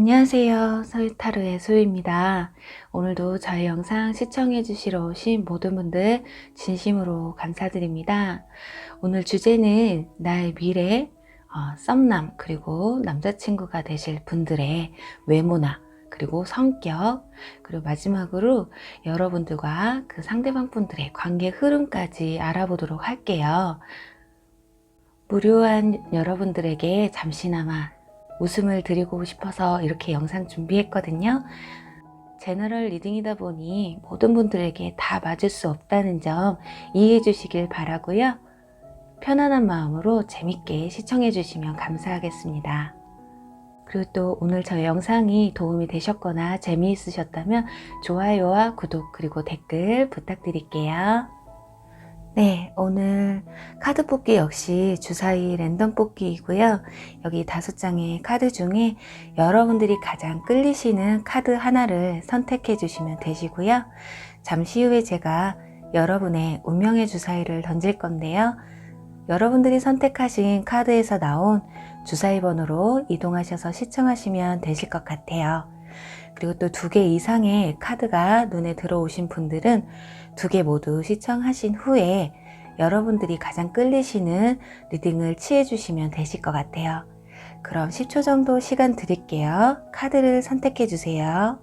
안녕하세요. 서유타로의 소유입니다. 오늘도 저희 영상 시청해 주시러 오신 모든 분들 진심으로 감사드립니다. 오늘 주제는 나의 미래 썸남 그리고 남자친구가 되실 분들의 외모나 그리고 성격, 그리고 마지막으로 여러분들과 그 상대방 분들의 관계 흐름까지 알아보도록 할게요. 무료한 여러분들에게 잠시나마 웃음을 드리고 싶어서 이렇게 영상 준비했거든요. 제너럴 리딩이다 보니 모든 분들에게 다 맞을 수 없다는 점 이해해 주시길 바라고요. 편안한 마음으로 재밌게 시청해 주시면 감사하겠습니다. 그리고 또 오늘 저희 영상이 도움이 되셨거나 재미있으셨다면 좋아요와 구독 그리고 댓글 부탁드릴게요. 네, 오늘 카드 뽑기 역시 주사위 랜덤 뽑기이고요. 여기 5장의 카드 중에 여러분들이 가장 끌리시는 카드 하나를 선택해 주시면 되시고요. 잠시 후에 제가 여러분의 운명의 주사위를 던질 건데요. 여러분들이 선택하신 카드에서 나온 주사위 번호로 이동하셔서 시청하시면 되실 것 같아요. 그리고 또 2개 이상의 카드가 눈에 들어오신 분들은 2개 모두 시청하신 후에 여러분들이 가장 끌리시는 리딩을 취해 주시면 되실 것 같아요. 그럼 10초 정도 시간 드릴게요. 카드를 선택해 주세요.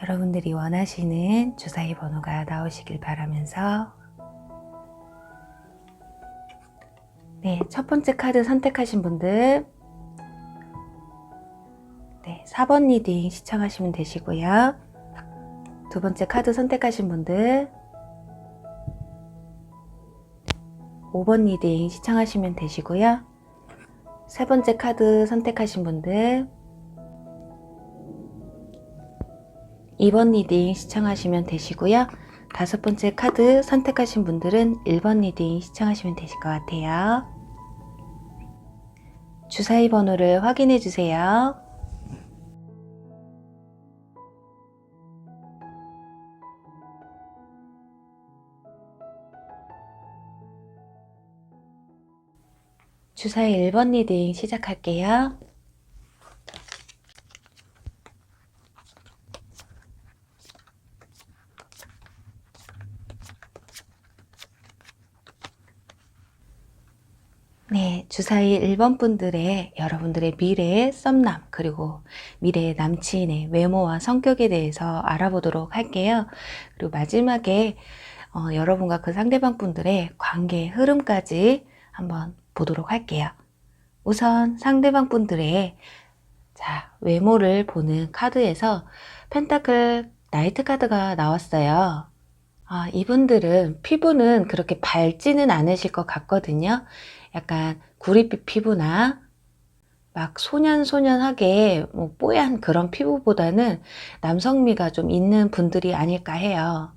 여러분들이 원하시는 주사위 번호가 나오시길 바라면서 네, 첫 번째 카드 선택하신 분들 4번 리딩 시청하시면 되시고요. 두 번째 카드 선택하신 분들 5번 리딩 시청하시면 되시고요. 세 번째 카드 선택하신 분들 2번 리딩 시청하시면 되시고요. 5번째 카드 선택하신 분들은 1번 리딩 시청하시면 되실 것 같아요. 주사위 번호를 확인해 주세요. 주사위 1번 리딩 시작할게요. 네, 주사위 1번 분들의 여러분들의 미래의 썸남 그리고 미래의 남친의 외모와 성격에 대해서 알아보도록 할게요. 그리고 마지막에 여러분과 그 상대방 분들의 관계 흐름까지 한번 보도록 할게요. 우선 상대방 분들의 외모를 보는 카드에서 펜타클 나이트 카드가 나왔어요. 이분들은 피부는 그렇게 밝지는 않으실 것 같거든요. 약간 구릿빛 피부나 막 소년소년하게 뽀얀 그런 피부보다는 남성미가 좀 있는 분들이 아닐까 해요.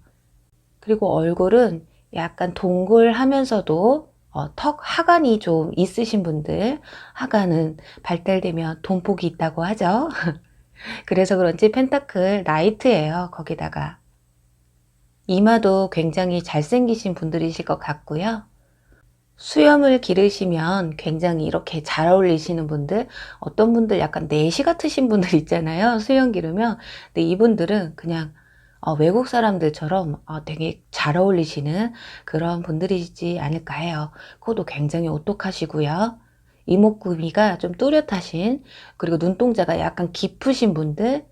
그리고 얼굴은 약간 동글하면서도 턱 하관이 좀 있으신 분들, 하관은 발달되면 돈복이 있다고 하죠. 그래서 그런지 펜타클 나이트예요. 거기다가 이마도 굉장히 잘생기신 분들이실 것 같고요. 수염을 기르시면 굉장히 이렇게 잘 어울리시는 분들, 어떤 분들 약간 내시 같으신 분들 있잖아요. 수염 기르면. 근데 이분들은 그냥 외국 사람들처럼 되게 잘 어울리시는 그런 분들이지 않을까 해요. 코도 굉장히 오똑하시고요. 이목구비가 좀 뚜렷하신, 그리고 눈동자가 약간 깊으신 분들,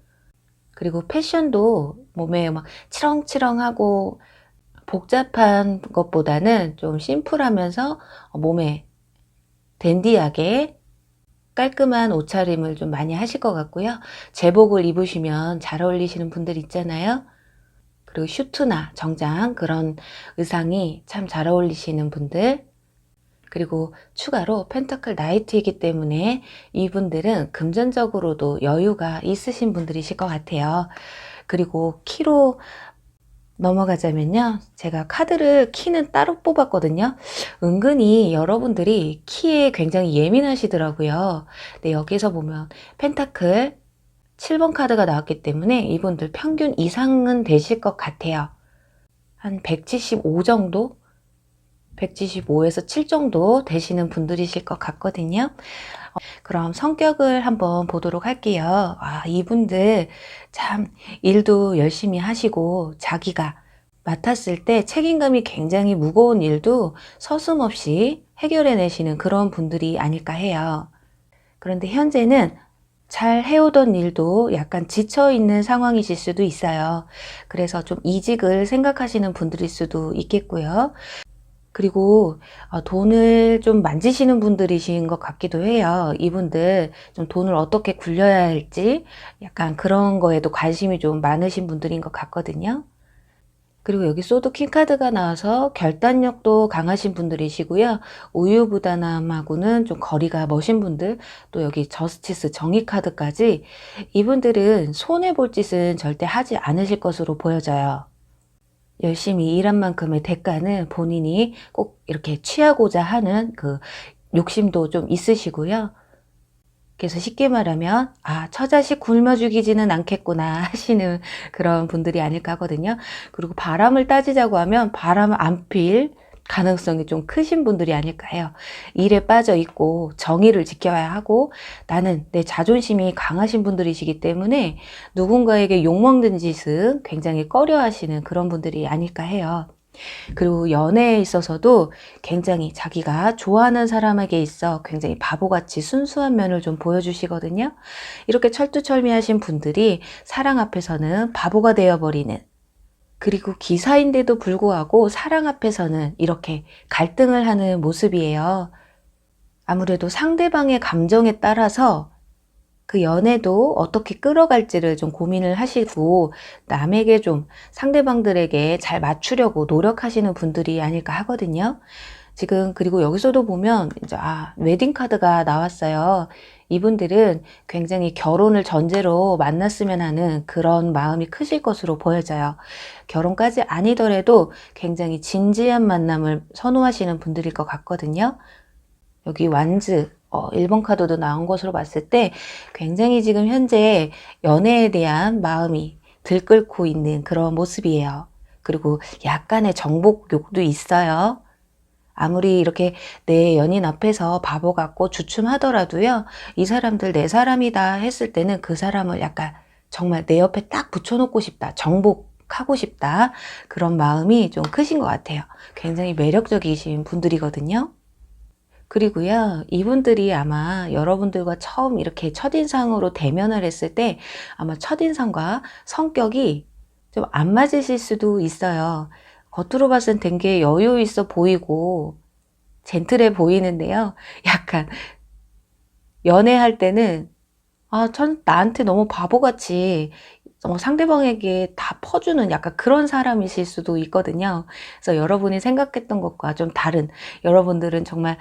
그리고 패션도 몸에 막 치렁치렁하고 복잡한 것보다는 좀 심플하면서 몸에 댄디하게 깔끔한 옷차림을 좀 많이 하실 것 같고요. 제복을 입으시면 잘 어울리시는 분들 있잖아요. 그리고 슈트나 정장 그런 의상이 참 잘 어울리시는 분들, 그리고 추가로 펜타클 나이트이기 때문에 이분들은 금전적으로도 여유가 있으신 분들이실 것 같아요. 그리고 키로 넘어가자면요. 제가 카드를 키는 따로 뽑았거든요. 은근히 여러분들이 키에 굉장히 예민하시더라고요. 근데 여기서 보면 펜타클 7번 카드가 나왔기 때문에 이분들 평균 이상은 되실 것 같아요. 한 175 정도? 175에서 7 정도 되시는 분들이실 것 같거든요. 그럼 성격을 한번 보도록 할게요. 이분들 참 일도 열심히 하시고 자기가 맡았을 때 책임감이 굉장히 무거운 일도 서슴없이 해결해 내시는 그런 분들이 아닐까 해요. 그런데 현재는 잘 해오던 일도 약간 지쳐있는 상황이실 수도 있어요. 그래서 좀 이직을 생각하시는 분들일 수도 있겠고요. 그리고 돈을 좀 만지시는 분들이신 것 같기도 해요. 이분들 좀 돈을 어떻게 굴려야 할지 약간 그런 거에도 관심이 좀 많으신 분들인 것 같거든요. 그리고 여기 소드 킹카드가 나와서 결단력도 강하신 분들이시고요. 우유부단함하고는 좀 거리가 머신 분들, 또 여기 저스티스 정의 카드까지, 이분들은 손해볼 짓은 절대 하지 않으실 것으로 보여져요. 열심히 일한 만큼의 대가는 본인이 꼭 이렇게 취하고자 하는 그 욕심도 좀 있으시고요. 그래서 쉽게 말하면 처자식 굶어 죽이지는 않겠구나 하시는 그런 분들이 아닐까 하거든요. 그리고 바람을 따지자고 하면 바람을 안 필 가능성이 좀 크신 분들이 아닐까 해요. 일에 빠져 있고 정의를 지켜야 하고, 나는 내 자존심이 강하신 분들이시기 때문에 누군가에게 욕먹는 짓은 굉장히 꺼려 하시는 그런 분들이 아닐까 해요. 그리고 연애에 있어서도 굉장히 자기가 좋아하는 사람에게 있어 굉장히 바보같이 순수한 면을 좀 보여주시거든요. 이렇게 철두철미하신 분들이 사랑 앞에서는 바보가 되어버리는, 그리고 기사인데도 불구하고 사랑 앞에서는 이렇게 갈등을 하는 모습이에요. 아무래도 상대방의 감정에 따라서 그 연애도 어떻게 끌어갈지를 좀 고민을 하시고, 남에게 좀 상대방들에게 잘 맞추려고 노력하시는 분들이 아닐까 하거든요. 지금 그리고 여기서도 보면 이제 웨딩 카드가 나왔어요. 이분들은 굉장히 결혼을 전제로 만났으면 하는 그런 마음이 크실 것으로 보여져요. 결혼까지 아니더라도 굉장히 진지한 만남을 선호하시는 분들일 것 같거든요. 여기 완즈 1번 카드도 나온 것으로 봤을 때 굉장히 지금 현재 연애에 대한 마음이 들끓고 있는 그런 모습이에요. 그리고 약간의 정복욕도 있어요. 아무리 이렇게 내 연인 앞에서 바보 같고 주춤하더라도요, 이 사람들 내 사람이다 했을 때는 그 사람을 약간 정말 내 옆에 딱 붙여놓고 싶다, 정복하고 싶다, 그런 마음이 좀 크신 것 같아요. 굉장히 매력적이신 분들이거든요. 그리고요, 이분들이 아마 여러분들과 처음 이렇게 첫인상으로 대면을 했을 때 아마 첫인상과 성격이 좀 안 맞으실 수도 있어요. 겉으로 봤을 땐 되게 여유 있어 보이고 젠틀해 보이는데요. 약간 연애할 때는 나한테 너무 바보같이 상대방에게 다 퍼주는 약간 그런 사람이실 수도 있거든요. 그래서 여러분이 생각했던 것과 좀 다른, 여러분들은 정말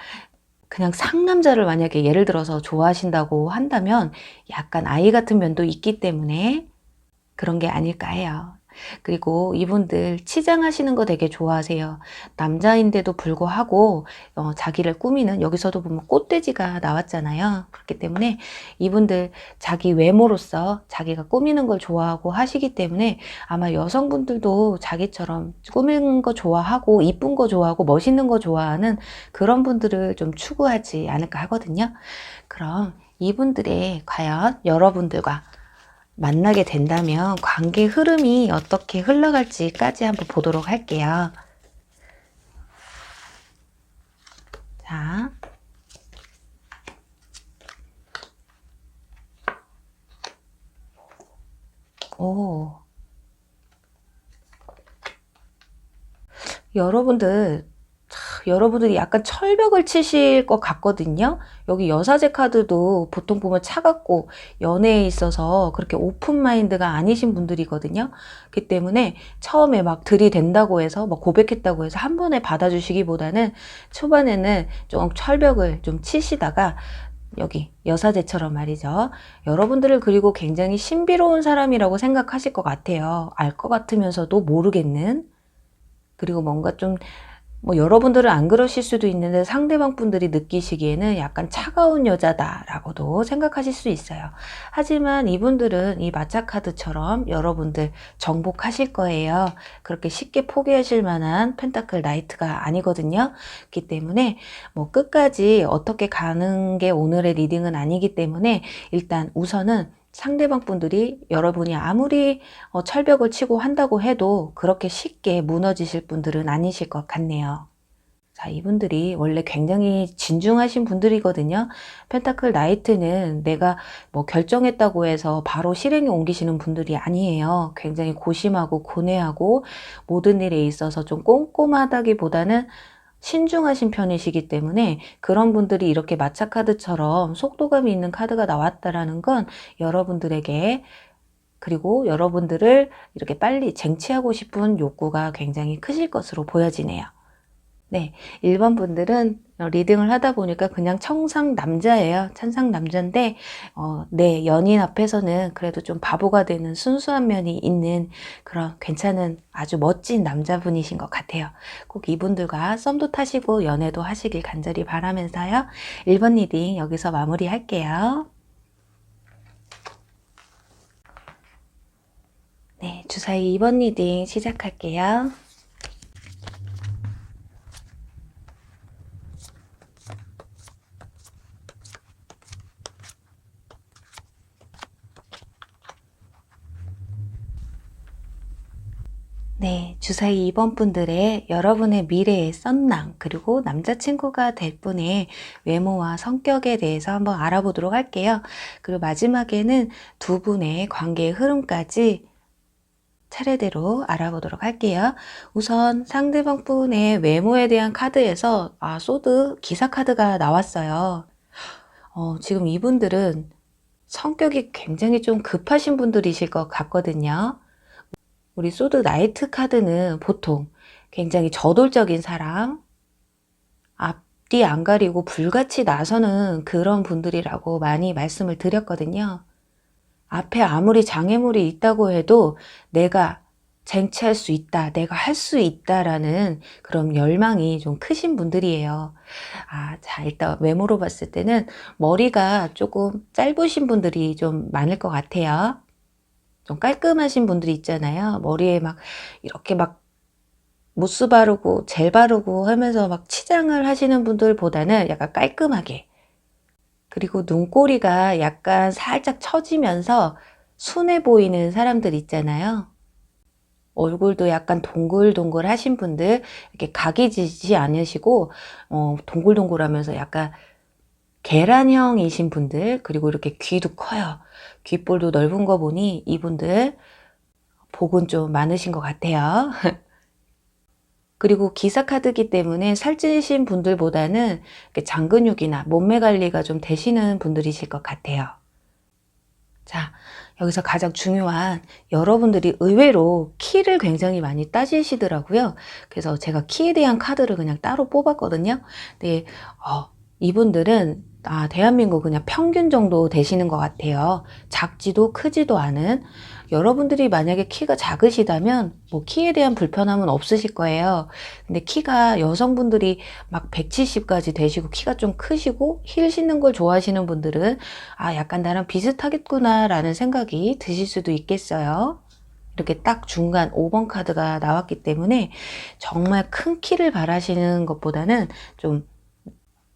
그냥 상남자를 만약에 예를 들어서 좋아하신다고 한다면 약간 아이 같은 면도 있기 때문에 그런 게 아닐까 해요. 그리고 이분들 치장하시는 거 되게 좋아하세요. 남자인데도 불구하고 자기를 꾸미는, 여기서도 보면 꽃돼지가 나왔잖아요. 그렇기 때문에 이분들 자기 외모로서 자기가 꾸미는 걸 좋아하고 하시기 때문에 아마 여성분들도 자기처럼 꾸미는 거 좋아하고 이쁜 거 좋아하고 멋있는 거 좋아하는 그런 분들을 좀 추구하지 않을까 하거든요. 그럼 이분들의 과연 여러분들과 만나게 된다면 관계 흐름이 어떻게 흘러갈지까지 한번 보도록 할게요. 자, 여러분들이 약간 철벽을 치실 것 같거든요. 여기 여사제 카드도 보통 보면 차갑고 연애에 있어서 그렇게 오픈 마인드가 아니신 분들이거든요. 그렇기 때문에 처음에 막 들이댄다고 해서 막 고백했다고 해서 한 번에 받아주시기보다는 초반에는 좀 철벽을 좀 치시다가, 여기 여사제처럼 말이죠. 여러분들을 그리고 굉장히 신비로운 사람이라고 생각하실 것 같아요. 알 것 같으면서도 모르겠는, 그리고 뭔가 좀 뭐 여러분들은 안 그러실 수도 있는데 상대방 분들이 느끼시기에는 약간 차가운 여자다라고도 생각하실 수 있어요. 하지만 이분들은 이 마차 카드처럼 여러분들 정복하실 거예요. 그렇게 쉽게 포기하실 만한 펜타클 나이트가 아니거든요. 그렇기 때문에 뭐 끝까지 어떻게 가는 게 오늘의 리딩은 아니기 때문에 일단 우선은 상대방 분들이 여러분이 아무리 철벽을 치고 한다고 해도 그렇게 쉽게 무너지실 분들은 아니실 것 같네요. 자, 이분들이 원래 굉장히 진중하신 분들이거든요. 펜타클 나이트는 내가 뭐 결정했다고 해서 바로 실행에 옮기시는 분들이 아니에요. 굉장히 고심하고 고뇌하고 모든 일에 있어서 좀 꼼꼼하다기보다는 신중하신 편이시기 때문에 그런 분들이 이렇게 마차 카드처럼 속도감이 있는 카드가 나왔다라는 건 여러분들에게, 그리고 여러분들을 이렇게 빨리 쟁취하고 싶은 욕구가 굉장히 크실 것으로 보여지네요. 네, 1번 분들은 리딩을 하다 보니까 그냥 청상 남자예요. 천상 남자인데 내 연인 앞에서는 그래도 좀 바보가 되는 순수한 면이 있는 그런 괜찮은 아주 멋진 남자분이신 것 같아요. 꼭 이분들과 썸도 타시고 연애도 하시길 간절히 바라면서요. 1번 리딩 여기서 마무리할게요. 네, 주사위 2번 리딩 시작할게요. 네, 주사위 2번 분들의 여러분의 미래의 썬남, 그리고 남자친구가 될 분의 외모와 성격에 대해서 한번 알아보도록 할게요. 그리고 마지막에는 두 분의 관계의 흐름까지 차례대로 알아보도록 할게요. 우선 상대방 분의 외모에 대한 카드에서 소드 기사 카드가 나왔어요. 지금 이분들은 성격이 굉장히 좀 급하신 분들이실 것 같거든요. 우리 소드 나이트 카드는 보통 굉장히 저돌적인 사람, 앞뒤 안 가리고 불같이 나서는 그런 분들이라고 많이 말씀을 드렸거든요. 앞에 아무리 장애물이 있다고 해도 내가 쟁취할 수 있다, 내가 할 수 있다라는 그런 열망이 좀 크신 분들이에요. 자, 일단 외모로 봤을 때는 머리가 조금 짧으신 분들이 좀 많을 것 같아요. 좀 깔끔하신 분들이 있잖아요. 머리에 막 이렇게 막 무스 바르고 젤 바르고 하면서 막 치장을 하시는 분들보다는 약간 깔끔하게, 그리고 눈꼬리가 약간 살짝 처지면서 순해 보이는 사람들 있잖아요. 얼굴도 약간 동글동글 하신 분들, 이렇게 각이 지지 않으시고 동글동글하면서 약간 계란형이신 분들, 그리고 이렇게 귀도 커요. 귓볼도 넓은 거 보니 이분들 복은 좀 많으신 것 같아요. 그리고 기사 카드이기 때문에 살찌신 분들보다는 장근육이나 몸매 관리가 좀 되시는 분들이실 것 같아요. 자, 여기서 가장 중요한, 여러분들이 의외로 키를 굉장히 많이 따지시더라고요. 그래서 제가 키에 대한 카드를 그냥 따로 뽑았거든요. 근데 이분들은 대한민국 그냥 평균 정도 되시는 것 같아요. 작지도 크지도 않은. 여러분들이 만약에 키가 작으시다면 뭐 키에 대한 불편함은 없으실 거예요. 근데 키가 여성분들이 막 170까지 되시고 키가 좀 크시고 힐 신는 걸 좋아하시는 분들은 약간 나랑 비슷하겠구나 라는 생각이 드실 수도 있겠어요. 이렇게 딱 중간 5번 카드가 나왔기 때문에 정말 큰 키를 바라시는 것보다는 좀,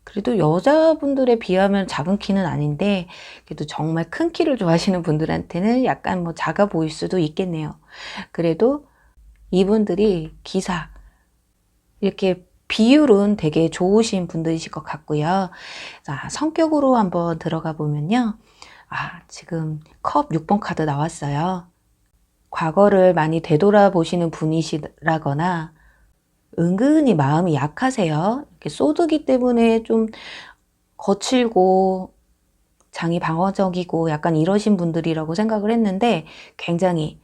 그래도 여자분들에 비하면 작은 키는 아닌데 그래도 정말 큰 키를 좋아하시는 분들한테는 약간 뭐 작아 보일 수도 있겠네요. 그래도 이분들이 기사, 이렇게 비율은 되게 좋으신 분들이실 것 같고요. 자, 성격으로 한번 들어가 보면요. 지금 컵 6번 카드 나왔어요. 과거를 많이 되돌아보시는 분이시라거나 은근히 마음이 약하세요. 이렇게 소드기 때문에 좀 거칠고 장이 방어적이고 약간 이러신 분들이라고 생각을 했는데 굉장히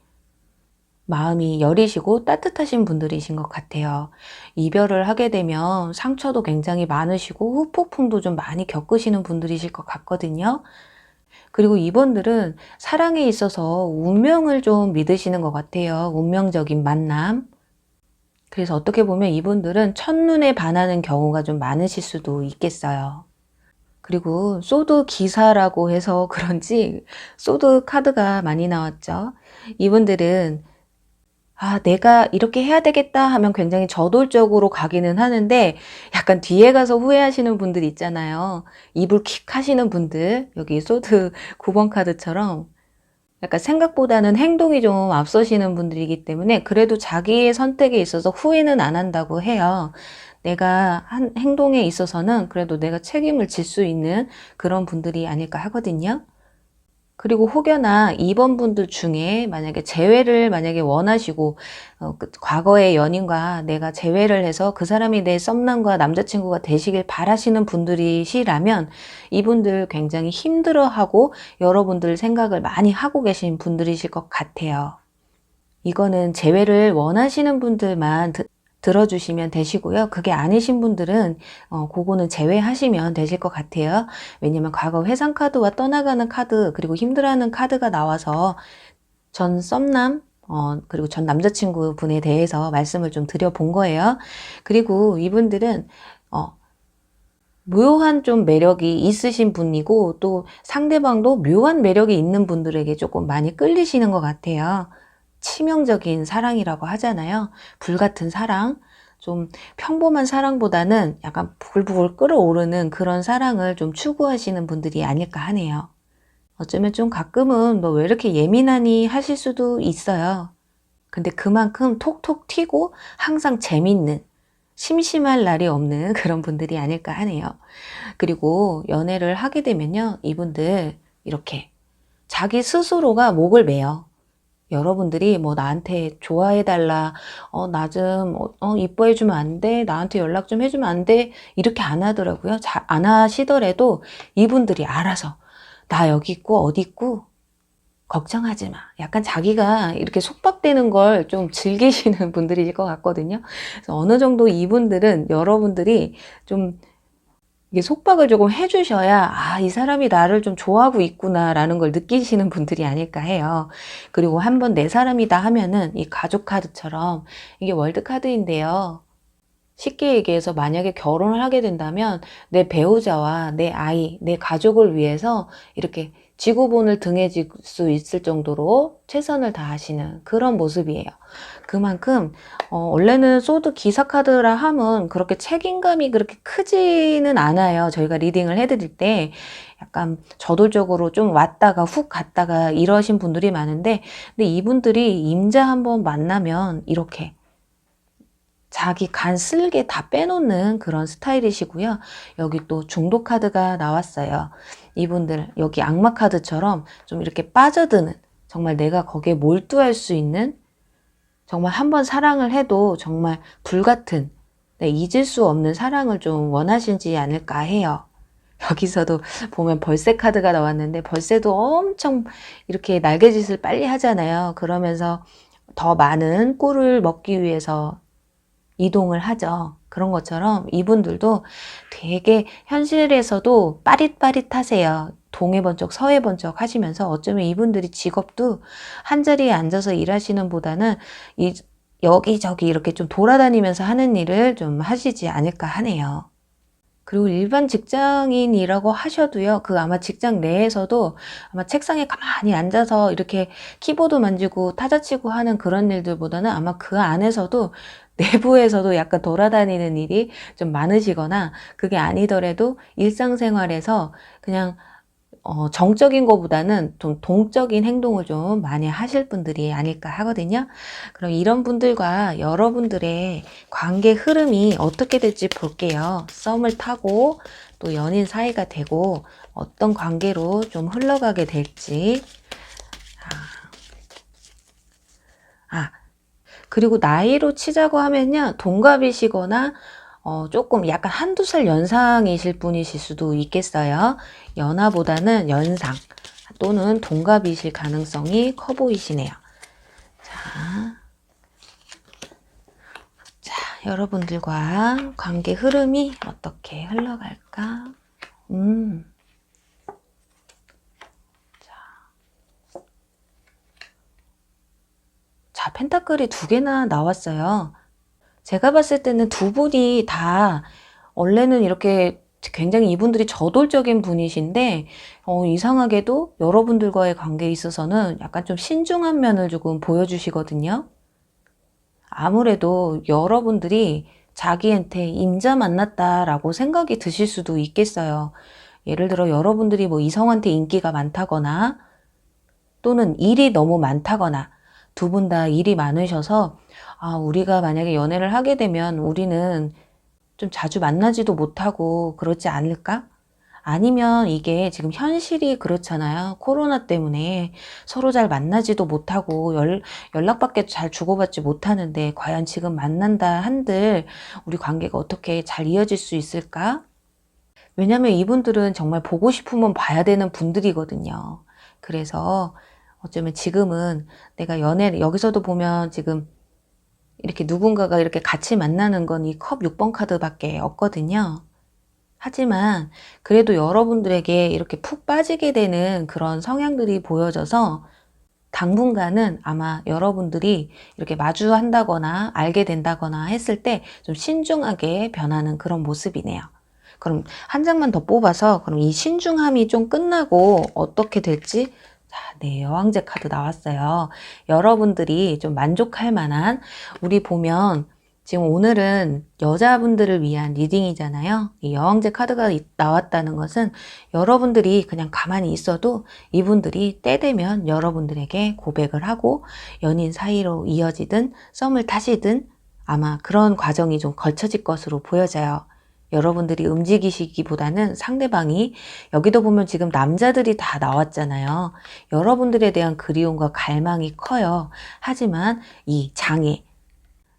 마음이 여리시고 따뜻하신 분들이신 것 같아요. 이별을 하게 되면 상처도 굉장히 많으시고 후폭풍도 좀 많이 겪으시는 분들이실 것 같거든요. 그리고 이분들은 사랑에 있어서 운명을 좀 믿으시는 것 같아요. 운명적인 만남. 그래서 어떻게 보면 이분들은 첫눈에 반하는 경우가 좀 많으실 수도 있겠어요. 그리고 소드 기사라고 해서 그런지 소드 카드가 많이 나왔죠. 이분들은 내가 이렇게 해야 되겠다 하면 굉장히 저돌적으로 가기는 하는데 약간 뒤에 가서 후회하시는 분들 있잖아요. 이불 킥 하시는 분들, 여기 소드 9번 카드처럼 약간 생각보다는 행동이 좀 앞서시는 분들이기 때문에 그래도 자기의 선택에 있어서 후회는 안 한다고 해요. 내가 한 행동에 있어서는 그래도 내가 책임을 질 수 있는 그런 분들이 아닐까 하거든요. 그리고 혹여나 2번 분들 중에 만약에 재회를 만약에 원하시고 과거의 연인과 내가 재회를 해서 그 사람이 내 썸남과 남자친구가 되시길 바라시는 분들이시라면 이분들 굉장히 힘들어하고 여러분들 생각을 많이 하고 계신 분들이실 것 같아요. 이거는 재회를 원하시는 분들만 들어주시면 되시고요. 그게 아니신 분들은 그거는 제외하시면 되실 것 같아요. 왜냐면 과거 회상 카드와 떠나가는 카드 그리고 힘들어하는 카드가 나와서 전 썸남 그리고 전 남자친구 분에 대해서 말씀을 좀 드려본 거예요. 그리고 이분들은 묘한 좀 매력이 있으신 분이고 또 상대방도 묘한 매력이 있는 분들에게 조금 많이 끌리시는 것 같아요. 치명적인 사랑이라고 하잖아요. 불같은 사랑. 좀 평범한 사랑보다는 약간 부글부글 끓어오르는 그런 사랑을 좀 추구하시는 분들이 아닐까 하네요. 어쩌면 좀 가끔은 너 왜 이렇게 예민하니 하실 수도 있어요. 근데 그만큼 톡톡 튀고 항상 재밌는, 심심할 날이 없는 그런 분들이 아닐까 하네요. 그리고 연애를 하게 되면요, 이분들 이렇게 자기 스스로가 목을 매요. 여러분들이 뭐 나한테 좋아해달라, 나 좀, 이뻐해주면 안 돼? 나한테 연락 좀 해주면 안 돼? 이렇게 안 하더라고요. 안 하시더라도 이분들이 알아서, 나 여기 있고, 어디 있고, 걱정하지 마. 약간 자기가 이렇게 속박되는 걸 좀 즐기시는 분들일 것 같거든요. 그래서 어느 정도 이분들은 여러분들이 좀 이게 속박을 조금 해주셔야 이 사람이 나를 좀 좋아하고 있구나라는 걸 느끼시는 분들이 아닐까 해요. 그리고 한번 내 사람이다 하면은 이 가족 카드처럼 이게 월드 카드인데요. 쉽게 얘기해서 만약에 결혼을 하게 된다면 내 배우자와 내 아이, 내 가족을 위해서 이렇게 지구본을 등에 질 수 있을 정도로 최선을 다하시는 그런 모습이에요. 그만큼 원래는 소드 기사 카드라 함은 그렇게 책임감이 그렇게 크지는 않아요. 저희가 리딩을 해드릴 때 약간 저돌적으로 좀 왔다가 훅 갔다가 이러신 분들이 많은데 근데 이분들이 임자 한번 만나면 이렇게 자기 간 쓸개 다 빼놓는 그런 스타일이시고요. 여기 또 중독 카드가 나왔어요. 이분들 여기 악마 카드처럼 좀 이렇게 빠져드는 정말 내가 거기에 몰두할 수 있는 정말 한번 사랑을 해도 정말 불같은 잊을 수 없는 사랑을 좀 원하시지 않을까 해요. 여기서도 보면 벌새 카드가 나왔는데 벌새도 엄청 이렇게 날개짓을 빨리 하잖아요. 그러면서 더 많은 꿀을 먹기 위해서 이동을 하죠. 그런 것처럼 이분들도 되게 현실에서도 빠릿빠릿하세요. 동해 번쩍 서해 번쩍 하시면서 어쩌면 이분들이 직업도 한자리에 앉아서 일하시는 보다는 여기저기 이렇게 좀 돌아다니면서 하는 일을 좀 하시지 않을까 하네요. 그리고 일반 직장인이라고 하셔도요, 아마 직장 내에서도 아마 책상에 가만히 앉아서 이렇게 키보드 만지고 타자 치고 하는 그런 일들보다는 아마 그 안에서도 내부에서도 약간 돌아다니는 일이 좀 많으시거나 그게 아니더라도 일상생활에서 그냥 정적인 것보다는 좀 동적인 행동을 좀 많이 하실 분들이 아닐까 하거든요. 그럼 이런 분들과 여러분들의 관계 흐름이 어떻게 될지 볼게요. 썸을 타고 또 연인 사이가 되고 어떤 관계로 좀 흘러가게 될지. 그리고 나이로 치자고 하면요. 동갑이시거나 조금 약간 한두 살 연상이실 분이실 수도 있겠어요. 연하보다는 연상 또는 동갑이실 가능성이 커 보이시네요. 자, 여러분들과 관계 흐름이 어떻게 흘러갈까? 자, 펜타클이 2개나 나왔어요. 제가 봤을 때는 두 분이 다 원래는 이렇게 굉장히 이분들이 저돌적인 분이신데 이상하게도 여러분들과의 관계에 있어서는 약간 좀 신중한 면을 조금 보여주시거든요. 아무래도 여러분들이 자기한테 임자 만났다라고 생각이 드실 수도 있겠어요. 예를 들어 여러분들이 뭐 이성한테 인기가 많다거나 또는 일이 너무 많다거나 두 분 다 일이 많으셔서 우리가 만약에 연애를 하게 되면 우리는 좀 자주 만나지도 못하고 그렇지 않을까? 아니면 이게 지금 현실이 그렇잖아요. 코로나 때문에 서로 잘 만나지도 못하고 연락밖에 잘 주고받지 못하는데 과연 지금 만난다 한들 우리 관계가 어떻게 잘 이어질 수 있을까? 왜냐면 이분들은 정말 보고 싶으면 봐야 되는 분들이거든요. 그래서 어쩌면 지금은 내가 여기서도 보면 지금 이렇게 누군가가 이렇게 같이 만나는 건 이 컵 6번 카드밖에 없거든요. 하지만 그래도 여러분들에게 이렇게 푹 빠지게 되는 그런 성향들이 보여져서 당분간은 아마 여러분들이 이렇게 마주한다거나 알게 된다거나 했을 때 좀 신중하게 변하는 그런 모습이네요. 그럼 한 장만 더 뽑아서 그럼 이 신중함이 좀 끝나고 어떻게 될지. 자, 네, 여왕제 카드 나왔어요. 여러분들이 좀 만족할 만한, 우리 보면 지금 오늘은 여자분들을 위한 리딩이잖아요. 이 여왕제 카드가 나왔다는 것은 여러분들이 그냥 가만히 있어도 이분들이 때 되면 여러분들에게 고백을 하고 연인 사이로 이어지든 썸을 타시든 아마 그런 과정이 좀 걸쳐질 것으로 보여져요. 여러분들이 움직이시기보다는 상대방이, 여기도 보면 지금 남자들이 다 나왔잖아요. 여러분들에 대한 그리움과 갈망이 커요. 하지만 이 장애,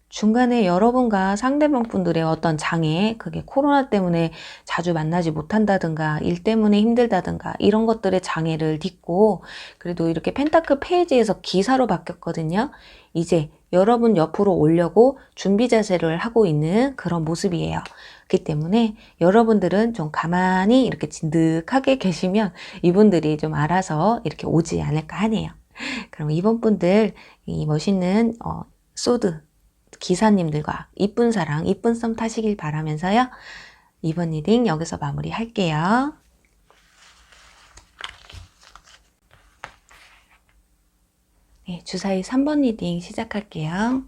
중간에 여러분과 상대방 분들의 어떤 장애, 그게 코로나 때문에 자주 만나지 못한다든가 일 때문에 힘들다든가 이런 것들의 장애를 딛고 그래도 이렇게 펜타클 페이지에서 기사로 바뀌었거든요. 이제 여러분 옆으로 오려고 준비 자세를 하고 있는 그런 모습이에요. 그렇기 때문에 여러분들은 좀 가만히 이렇게 진득하게 계시면 이분들이 좀 알아서 이렇게 오지 않을까 하네요. 그럼 이번 분들 이 멋있는 소드 기사님들과 이쁜 사랑, 이쁜 썸 타시길 바라면서요. 이번 리딩 여기서 마무리 할게요. 네, 주사위 3번 리딩 시작할게요.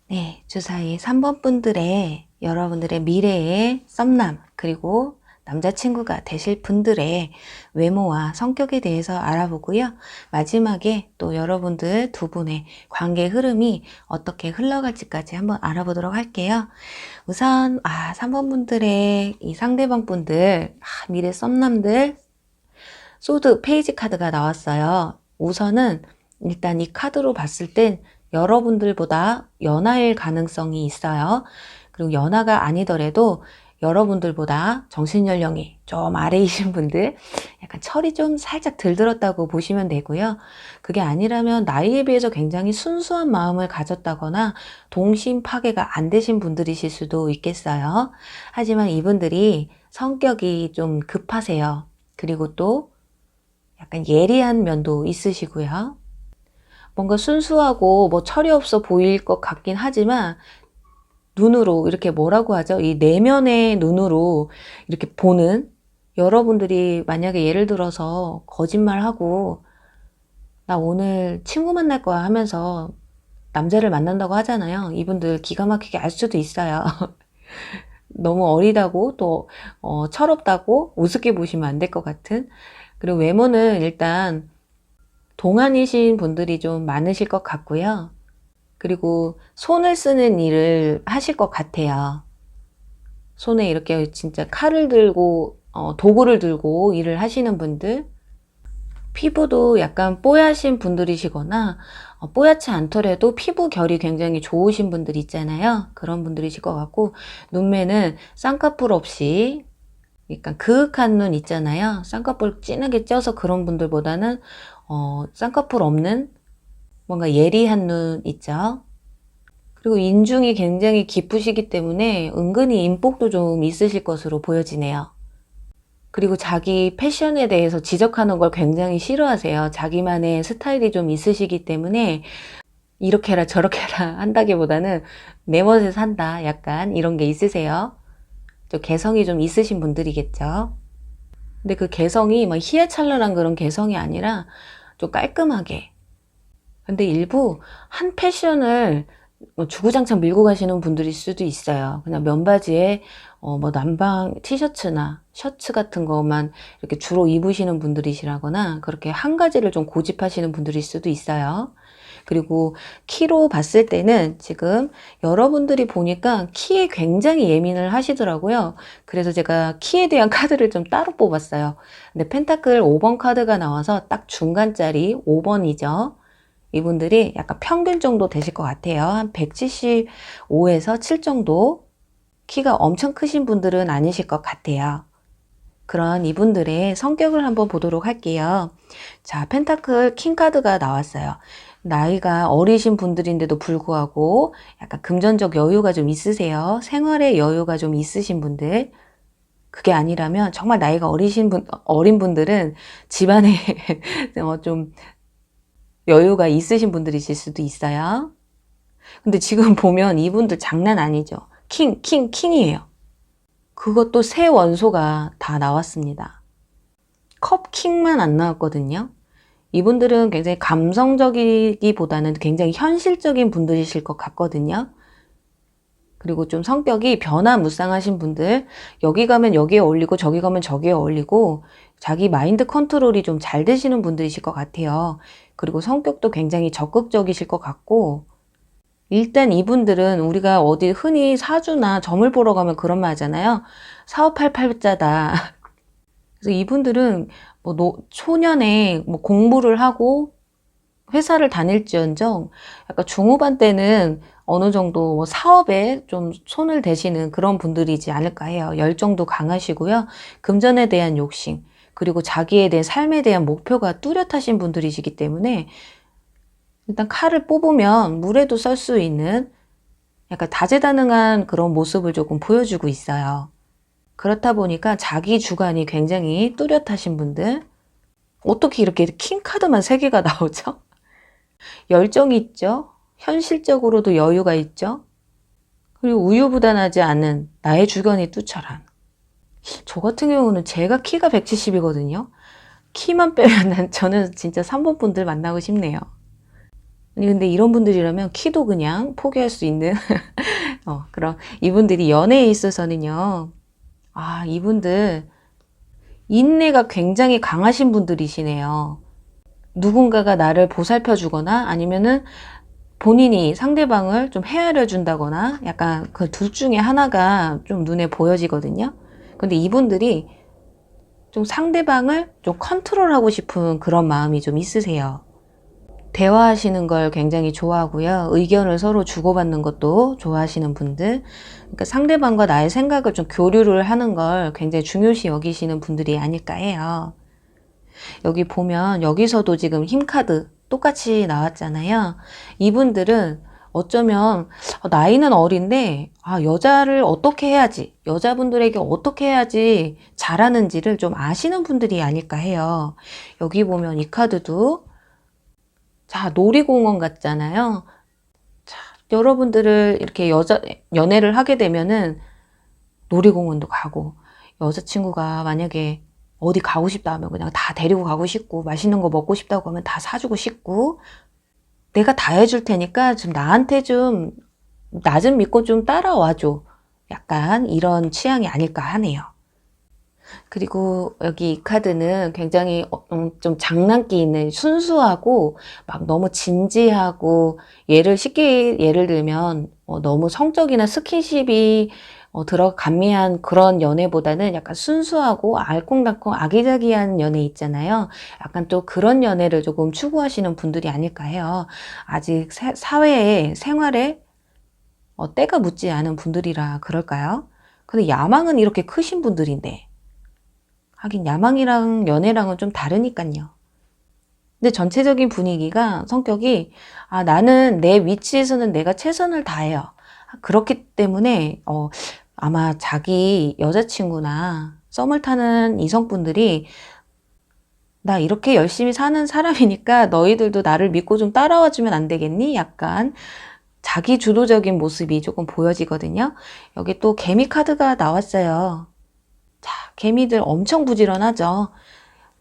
네, 주사위 3번 분들의 여러분들의 미래의 썸남 그리고 남자친구가 되실 분들의 외모와 성격에 대해서 알아보고요. 마지막에 또 여러분들 두 분의 관계 흐름이 어떻게 흘러갈지까지 한번 알아보도록 할게요. 우선 3번 분들의 이 상대방 분들, 미래 썸남들 소드 페이지 카드가 나왔어요. 우선은 일단 이 카드로 봤을 땐 여러분들보다 연하일 가능성이 있어요. 그리고 연하가 아니더라도 여러분들보다 정신연령이 좀 아래이신 분들, 약간 철이 좀 살짝 들들었다고 보시면 되고요. 그게 아니라면 나이에 비해서 굉장히 순수한 마음을 가졌다거나 동심 파괴가 안 되신 분들이실 수도 있겠어요. 하지만 이분들이 성격이 좀 급하세요. 그리고 또 약간 예리한 면도 있으시고요. 뭔가 순수하고 뭐 철이 없어 보일 것 같긴 하지만 눈으로 이렇게 뭐라고 하죠? 이 내면의 눈으로 이렇게 보는, 여러분들이 만약에 예를 들어서 거짓말하고 나 오늘 친구 만날 거야 하면서 남자를 만난다고 하잖아요. 이분들 기가 막히게 알 수도 있어요. 너무 어리다고 또 철없다고 우습게 보시면 안 될 것 같은. 그리고 외모는 일단 동안이신 분들이 좀 많으실 것 같고요. 그리고 손을 쓰는 일을 하실 것 같아요. 손에 이렇게 진짜 칼을 들고 도구를 들고 일을 하시는 분들, 피부도 약간 뽀얗신 분들이시거나 뽀얗지 않더라도 피부 결이 굉장히 좋으신 분들 있잖아요. 그런 분들이실 것 같고, 눈매는 쌍꺼풀 없이 약간 그윽한 눈 있잖아요. 쌍꺼풀 진하게 쪄서 그런 분들보다는 쌍꺼풀 없는 뭔가 예리한 눈 있죠. 그리고 인중이 굉장히 깊으시기 때문에 은근히 인복도 좀 있으실 것으로 보여지네요. 그리고 자기 패션에 대해서 지적하는 걸 굉장히 싫어하세요. 자기만의 스타일이 좀 있으시기 때문에 이렇게 해라 저렇게 해라 한다기보다는 내 멋에 산다, 약간 이런 게 있으세요. 좀 개성이 좀 있으신 분들이겠죠. 근데 그 개성이 막 희애찬란한 그런 개성이 아니라 좀 깔끔하게. 근데 일부 한 패션을 뭐 주구장창 밀고 가시는 분들일 수도 있어요. 그냥 면바지에 뭐 남방 티셔츠나 셔츠 같은 것만 이렇게 주로 입으시는 분들이시라거나 그렇게 한 가지를 좀 고집하시는 분들일 수도 있어요. 그리고 키로 봤을 때는 지금 여러분들이 보니까 키에 굉장히 예민을 하시더라고요. 그래서 제가 키에 대한 카드를 좀 따로 뽑았어요. 근데 펜타클 5번 카드가 나와서 딱 중간짜리 5번이죠. 이분들이 약간 평균 정도 되실 것 같아요. 한 175에서 7 정도. 키가 엄청 크신 분들은 아니실 것 같아요. 그런 이분들의 성격을 한번 보도록 할게요. 자, 펜타클 킹 카드가 나왔어요. 나이가 어리신 분들인데도 불구하고 약간 금전적 여유가 좀 있으세요. 생활의 여유가 좀 있으신 분들. 그게 아니라면 정말 나이가 어린 분들은 집안에 좀 여유가 있으신 분들이실 수도 있어요. 근데 지금 보면 이분들 장난 아니죠. 킹이에요. 그것도 세 원소가 다 나왔습니다. 컵 킹만 안 나왔거든요. 이분들은 굉장히 감성적이기보다는 굉장히 현실적인 분들이실 것 같거든요. 그리고 좀 성격이 변화무쌍하신 분들, 여기 가면 여기에 어울리고 저기 가면 저기에 어울리고 자기 마인드 컨트롤이 좀 잘 되시는 분들이실 것 같아요. 그리고 성격도 굉장히 적극적이실 것 같고, 일단 이분들은 우리가 어디 흔히 사주나 점을 보러 가면 그런 말 하잖아요. 사업할 팔자다. 그래서 이분들은 뭐 초년에 뭐 공부를 하고 회사를 다닐지언정 약간 중후반 때는 어느 정도 뭐 사업에 좀 손을 대시는 그런 분들이지 않을까 해요. 열정도 강하시고요. 금전에 대한 욕심, 그리고 자기에 대한 삶에 대한 목표가 뚜렷하신 분들이시기 때문에 일단 칼을 뽑으면 물에도 썰 수 있는 약간 다재다능한 그런 모습을 조금 보여주고 있어요. 그렇다 보니까 자기 주관이 굉장히 뚜렷하신 분들. 어떻게 이렇게 킹 카드만 3개가 나오죠? 열정이 있죠. 현실적으로도 여유가 있죠. 그리고 우유부단하지 않은 나의 주관이 뚜철한. 저 같은 경우는 제가 키가 170이거든요. 키만 빼면 저는 진짜 3번 분들 만나고 싶네요. 아니 근데 이런 분들이라면 키도 그냥 포기할 수 있는 그럼 이분들이 연애에 있어서는요. 이분들 인내가 굉장히 강하신 분들이시네요. 누군가가 나를 보살펴 주거나 아니면은 본인이 상대방을 좀 헤아려 준다거나 약간 그 둘 중에 하나가 좀 눈에 보여지거든요. 근데 이분들이 좀 상대방을 좀 컨트롤하고 싶은 그런 마음이 좀 있으세요. 대화하시는 걸 굉장히 좋아하고요. 의견을 서로 주고받는 것도 좋아하시는 분들. 그러니까 상대방과 나의 생각을 좀 교류를 하는 걸 굉장히 중요시 여기시는 분들이 아닐까 해요. 여기 보면 여기서도 지금 힘카드 똑같이 나왔잖아요. 이분들은 어쩌면 나이는 어린데 여자를 어떻게 해야지, 여자분들에게 어떻게 해야지 잘하는지를 좀 아시는 분들이 아닐까 해요. 여기 보면 이 카드도 자, 놀이공원 같잖아요. 자, 여러분들을 이렇게 연애를 하게 되면은 놀이공원도 가고, 여자친구가 만약에 어디 가고 싶다 하면 그냥 다 데리고 가고 싶고, 맛있는 거 먹고 싶다고 하면 다 사주고 싶고, 내가 다 해줄 테니까 좀 나한테 좀, 나 좀 믿고 좀 따라와줘. 약간 이런 취향이 아닐까 하네요. 그리고 여기 이 카드는 굉장히 좀 장난기 있는, 순수하고 막 너무 진지하고, 쉽게 예를 들면 너무 성적이나 스킨십이 감미한 그런 연애보다는 약간 순수하고 알콩달콩 아기자기한 연애 있잖아요. 약간 또 그런 연애를 조금 추구하시는 분들이 아닐까 해요. 아직 사회에, 생활에 때가 묻지 않은 분들이라 그럴까요? 근데 야망은 이렇게 크신 분들인데, 하긴 야망이랑 연애랑은 좀 다르니까요. 근데 전체적인 분위기가 성격이 나는 내 위치에서는 내가 최선을 다해요. 그렇기 때문에 아마 자기 여자친구나 썸을 타는 이성분들이 나 이렇게 열심히 사는 사람이니까 너희들도 나를 믿고 좀 따라와 주면 안 되겠니? 약간 자기 주도적인 모습이 조금 보여지거든요. 여기 또 개미 카드가 나왔어요. 자, 개미들 엄청 부지런하죠.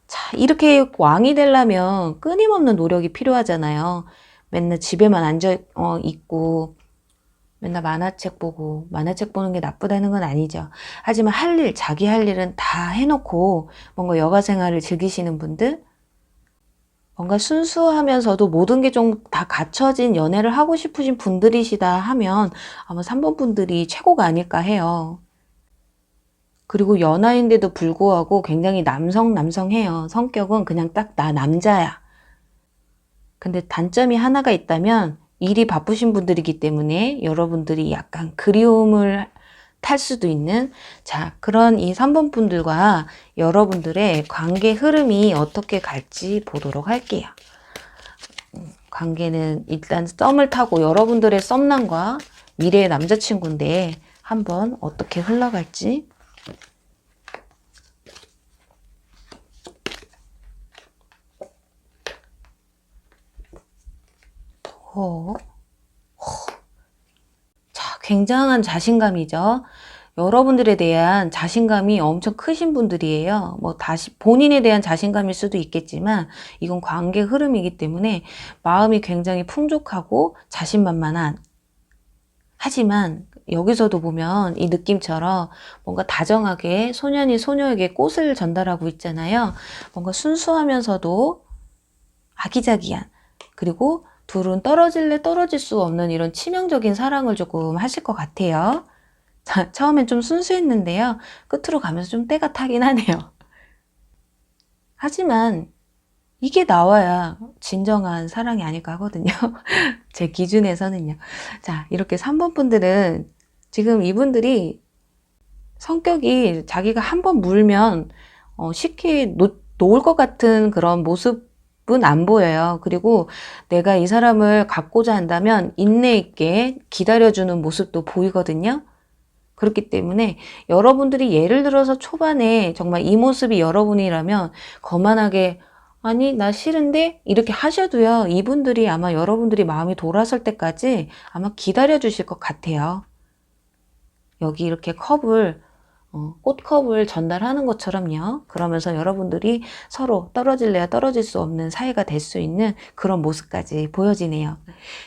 자, 이렇게 왕이 되려면 끊임없는 노력이 필요하잖아요. 맨날 집에만 앉아 있고 맨날 만화책 보고, 만화책 보는 게 나쁘다는 건 아니죠. 하지만 자기 할 일은 다 해놓고 뭔가 여가 생활을 즐기시는 분들, 뭔가 순수하면서도 모든 게 좀 다 갖춰진 연애를 하고 싶으신 분들이시다 하면 아마 3번 분들이 최고가 아닐까 해요. 그리고 연하인데도 불구하고 굉장히 남성해요. 성격은 그냥 딱 나 남자야. 근데 단점이 하나가 있다면 일이 바쁘신 분들이기 때문에 여러분들이 약간 그리움을 탈 수도 있는 그런 이 3번 분들과 여러분들의 관계 흐름이 어떻게 갈지 보도록 할게요. 관계는 일단 썸을 타고 여러분들의 썸남과 미래의 남자친구인데 한번 어떻게 흘러갈지. 굉장한 자신감이죠. 여러분들에 대한 자신감이 엄청 크신 분들이에요. 뭐 다시 본인에 대한 자신감일 수도 있겠지만 이건 관계 흐름이기 때문에 마음이 굉장히 풍족하고 자신만만한, 하지만 여기서도 보면 이 느낌처럼 뭔가 다정하게 소년이 소녀에게 꽃을 전달하고 있잖아요. 뭔가 순수하면서도 아기자기한, 그리고 둘은 떨어질래 떨어질 수 없는 이런 치명적인 사랑을 조금 하실 것 같아요. 자, 처음엔 좀 순수했는데요. 끝으로 가면서 좀 때가 타긴 하네요. 하지만 이게 나와야 진정한 사랑이 아닐까 하거든요. 제 기준에서는요. 자, 이렇게 3번 분들은 지금 이분들이 성격이 자기가 한번 물면 쉽게 놓을 것 같은 그런 모습은 안 보여요. 그리고 내가 이 사람을 갖고자 한다면 인내 있게 기다려주는 모습도 보이거든요. 그렇기 때문에 여러분들이 예를 들어서 초반에 정말 이 모습이 여러분이라면 거만하게 아니 나 싫은데 이렇게 하셔도요, 이분들이 아마 여러분들이 마음이 돌아설 때까지 아마 기다려 주실 것 같아요. 여기 이렇게 꽃컵을 전달하는 것처럼요. 그러면서 여러분들이 서로 떨어질래야 떨어질 수 없는 사이가 될 수 있는 그런 모습까지 보여지네요.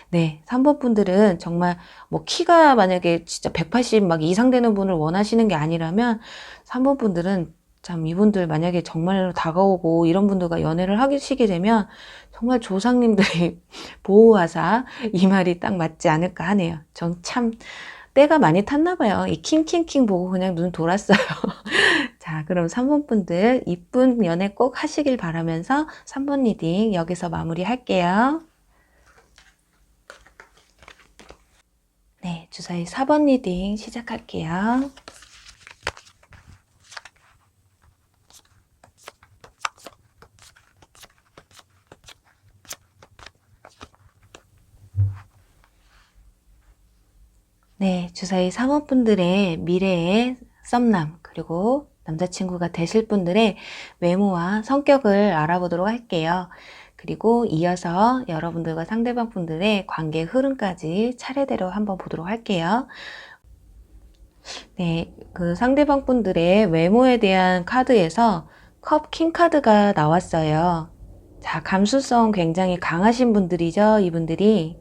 네, 3번 분들은 정말 뭐 키가 만약에 진짜 180 막 이상 되는 분을 원하시는 게 아니라면 3번 분들은 참 이분들 만약에 정말로 다가오고 이런 분들과 연애를 하시게 되면 정말 조상님들이 보호하사 이 말이 딱 맞지 않을까 하네요. 전 참 때가 많이 탔나 봐요. 이 킹킹킹 보고 그냥 눈 돌았어요. 자, 그럼 3번 분들 이쁜 연애 꼭 하시길 바라면서 3번 리딩 여기서 마무리 할게요. 네, 주사위 4번 리딩 시작할게요. 네, 주사위 3번 분들의 미래의 썸남, 그리고 남자친구가 되실 분들의 외모와 성격을 알아보도록 할게요. 그리고 이어서 여러분들과 상대방 분들의 관계 흐름까지 차례대로 한번 보도록 할게요. 네, 그 상대방 분들의 외모에 대한 카드에서 킹 카드가 나왔어요. 자, 감수성 굉장히 강하신 분들이죠, 이분들이.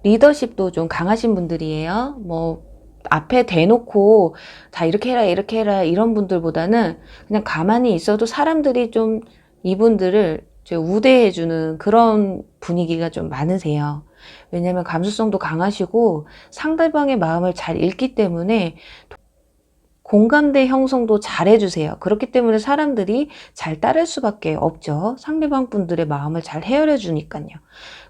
리더십도 좀 강하신 분들이에요. 뭐 앞에 대놓고 다 이렇게 해라 이렇게 해라 이런 분들보다는 그냥 가만히 있어도 사람들이 좀 이분들을 우대해주는 그런 분위기가 좀 많으세요. 왜냐면 감수성도 강하시고 상대방의 마음을 잘 읽기 때문에 공감대 형성도 잘 해주세요. 그렇기 때문에 사람들이 잘 따를 수밖에 없죠. 상대방 분들의 마음을 잘 헤아려 주니까요.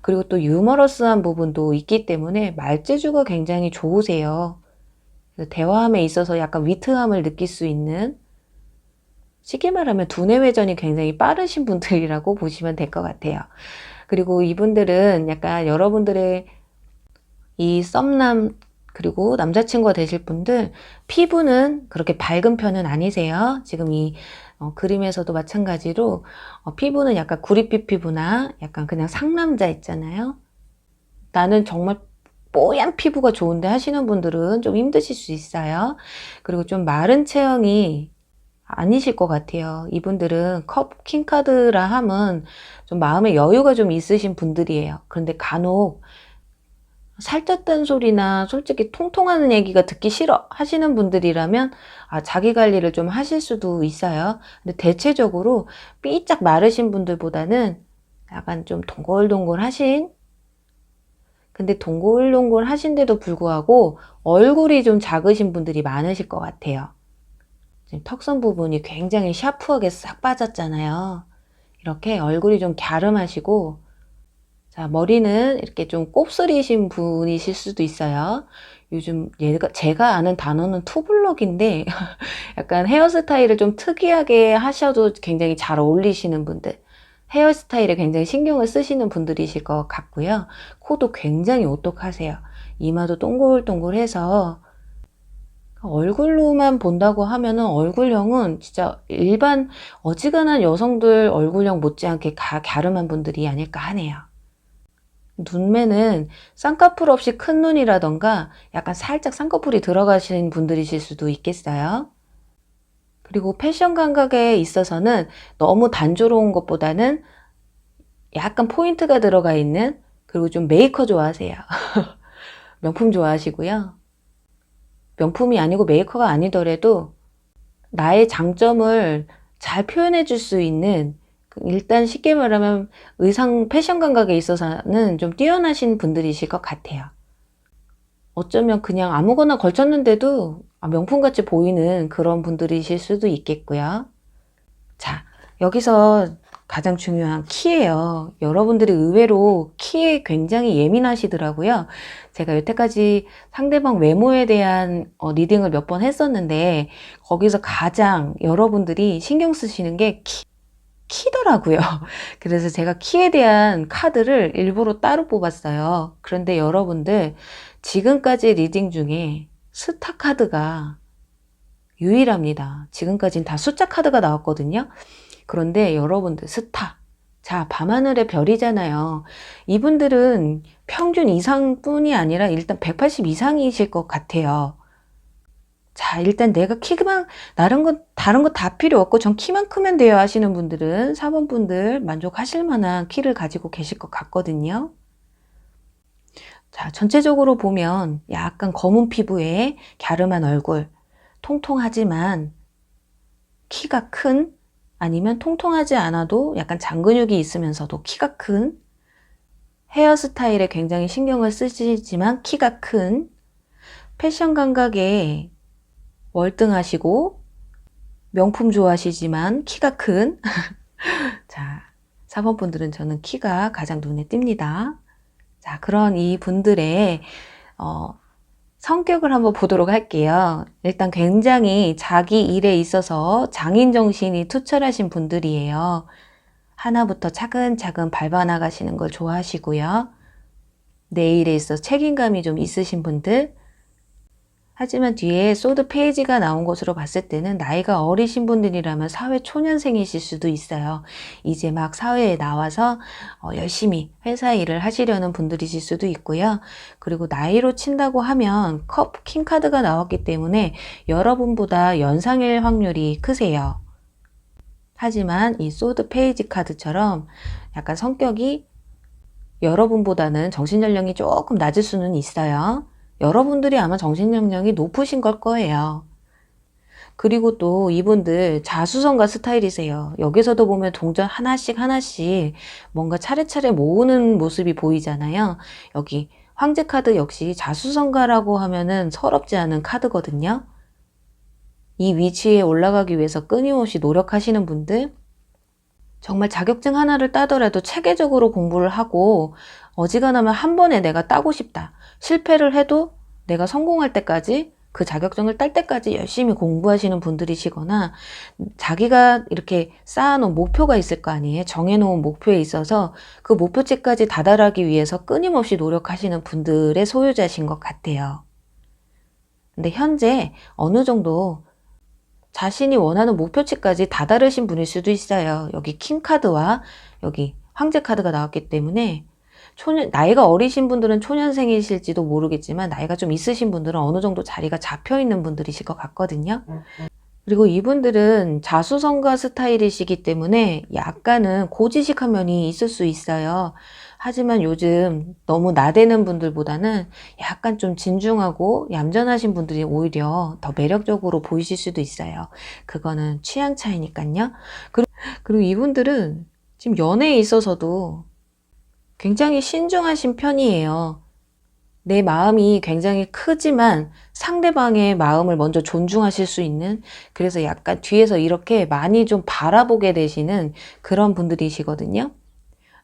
그리고 또 유머러스한 부분도 있기 때문에 말재주가 굉장히 좋으세요. 대화함에 있어서 약간 위트함을 느낄 수 있는 쉽게 말하면 두뇌 회전이 굉장히 빠르신 분들이라고 보시면 될 것 같아요. 그리고 이분들은 약간 여러분들의 이 썸남 그리고 남자친구가 되실 분들 피부는 그렇게 밝은 편은 아니세요. 지금 이 그림에서도 마찬가지로 피부는 약간 구릿빛 피부나 약간 그냥 상남자 있잖아요. 나는 정말 뽀얀 피부가 좋은데 하시는 분들은 좀 힘드실 수 있어요. 그리고 좀 마른 체형이 아니실 것 같아요. 이분들은 킹카드라 함은 좀 마음의 여유가 좀 있으신 분들이에요. 그런데 간혹 살쪘다는 소리나 솔직히 통통하는 얘기가 듣기 싫어 하시는 분들이라면 자기 관리를 좀 하실 수도 있어요. 근데 대체적으로 삐짝 마르신 분들보다는 약간 좀 동글동글 하신, 근데 동글동글 하신데도 불구하고 얼굴이 좀 작으신 분들이 많으실 것 같아요. 지금 턱선 부분이 굉장히 샤프하게 싹 빠졌잖아요. 이렇게 얼굴이 좀 갸름하시고, 자, 머리는 이렇게 좀 곱슬이신 분이실 수도 있어요. 요즘 제가 아는 단어는 투블럭인데 약간 헤어스타일을 좀 특이하게 하셔도 굉장히 잘 어울리시는 분들, 헤어스타일에 굉장히 신경을 쓰시는 분들이실 것 같고요. 코도 굉장히 오똑하세요. 이마도 동글동글해서 얼굴로만 본다고 하면은 얼굴형은 진짜 일반 어지간한 여성들 얼굴형 못지않게 갸름한 분들이 아닐까 하네요. 눈매는 쌍꺼풀 없이 큰 눈이라던가 약간 살짝 쌍꺼풀이 들어가신 분들이실 수도 있겠어요. 그리고 패션 감각에 있어서는 너무 단조로운 것보다는 약간 포인트가 들어가 있는, 그리고 좀 메이커 좋아하세요. 명품 좋아하시고요. 명품이 아니고 메이커가 아니더라도 나의 장점을 잘 표현해 줄 수 있는, 일단 쉽게 말하면 의상 패션 감각에 있어서는 좀 뛰어나신 분들이실 것 같아요. 어쩌면 그냥 아무거나 걸쳤는데도 명품같이 보이는 그런 분들이실 수도 있겠고요. 자, 여기서 가장 중요한 키예요. 여러분들이 의외로 키에 굉장히 예민하시더라고요. 제가 여태까지 상대방 외모에 대한 리딩을 몇 번 했었는데 거기서 가장 여러분들이 신경 쓰시는 게 키더라고요. 그래서 제가 키에 대한 카드를 일부러 따로 뽑았어요. 그런데 여러분들 지금까지 리딩 중에 스타 카드가 유일합니다. 지금까지는 다 숫자 카드가 나왔거든요. 그런데 여러분들 스타, 자, 밤하늘의 별이잖아요. 이분들은 평균 이상뿐이 아니라 일단 180 이상이실 것 같아요. 자, 일단 내가 키만 다른 거 다 필요 없고 전 키만 크면 돼요 하시는 분들은 4번 분들 만족하실 만한 키를 가지고 계실 것 같거든요. 자, 전체적으로 보면 약간 검은 피부에 갸름한 얼굴, 통통하지만 키가 큰, 아니면 통통하지 않아도 약간 장근육이 있으면서도 키가 큰, 헤어스타일에 굉장히 신경을 쓰시지만 키가 큰, 패션 감각에 월등하시고 명품 좋아하시지만 키가 큰 자, 4번 분들은 저는 키가 가장 눈에 띕니다. 자, 그런 이 분들의 성격을 한번 보도록 할게요. 일단 굉장히 자기 일에 있어서 장인정신이 투철하신 분들이에요. 하나부터 차근차근 밟아나가시는 걸 좋아하시고요. 내 일에 있어 책임감이 좀 있으신 분들, 하지만 뒤에 소드 페이지가 나온 것으로 봤을 때는 나이가 어리신 분들이라면 사회 초년생이실 수도 있어요. 이제 막 사회에 나와서 열심히 회사 일을 하시려는 분들이실 수도 있고요. 그리고 나이로 친다고 하면 킹카드가 나왔기 때문에 여러분보다 연상일 확률이 크세요. 하지만 이 소드 페이지 카드처럼 약간 성격이 여러분보다는 정신연령이 조금 낮을 수는 있어요. 여러분들이 아마 정신연령이 높으신 걸 거예요. 그리고 또 이분들 자수성가 스타일이세요. 여기서도 보면 동전 하나씩 뭔가 차례차례 모으는 모습이 보이잖아요. 여기 황제 카드 역시 자수성가라고 하면은 서럽지 않은 카드거든요. 이 위치에 올라가기 위해서 끊임없이 노력하시는 분들, 정말 자격증 하나를 따더라도 체계적으로 공부를 하고 어지간하면 한 번에 내가 따고 싶다. 실패를 해도 내가 성공할 때까지 그 자격증을 딸 때까지 열심히 공부하시는 분들이시거나 자기가 이렇게 쌓아놓은 목표가 있을 거 아니에요. 정해놓은 목표에 있어서 그 목표치까지 다다르기 위해서 끊임없이 노력하시는 분들의 소유자신 것 같아요. 근데 현재 어느 정도 자신이 원하는 목표치까지 다다르신 분일 수도 있어요. 여기 킹카드와 여기 황제카드가 나왔기 때문에 나이가 어리신 분들은 초년생이실지도 모르겠지만 나이가 좀 있으신 분들은 어느 정도 자리가 잡혀 있는 분들이실 것 같거든요. 그리고 이분들은 자수성가 스타일이시기 때문에 약간은 고지식한 면이 있을 수 있어요. 하지만 요즘 너무 나대는 분들보다는 약간 좀 진중하고 얌전하신 분들이 오히려 더 매력적으로 보이실 수도 있어요. 그거는 취향 차이니까요. 그리고 이분들은 지금 연애에 있어서도 굉장히 신중하신 편이에요. 내 마음이 굉장히 크지만 상대방의 마음을 먼저 존중하실 수 있는, 그래서 약간 뒤에서 이렇게 많이 좀 바라보게 되시는 그런 분들이시거든요.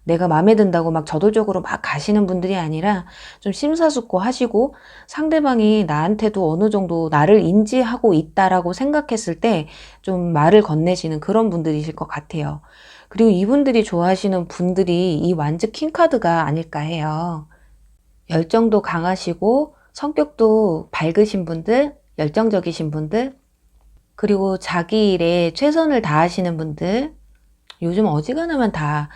내가 마음에 든다고 막 저돌적으로 막 가시는 분들이 아니라 좀 심사숙고하시고 상대방이 나한테도 어느 정도 나를 인지하고 있다라고 생각했을 때 좀 말을 건네시는 그런 분들이실 것 같아요. 그리고 이분들이 좋아하시는 분들이 이 완즈 킹카드가 아닐까 해요. 열정도 강하시고 성격도 밝으신 분들, 열정적이신 분들, 그리고 자기 일에 최선을 다하시는 분들, 요즘 어지간하면 다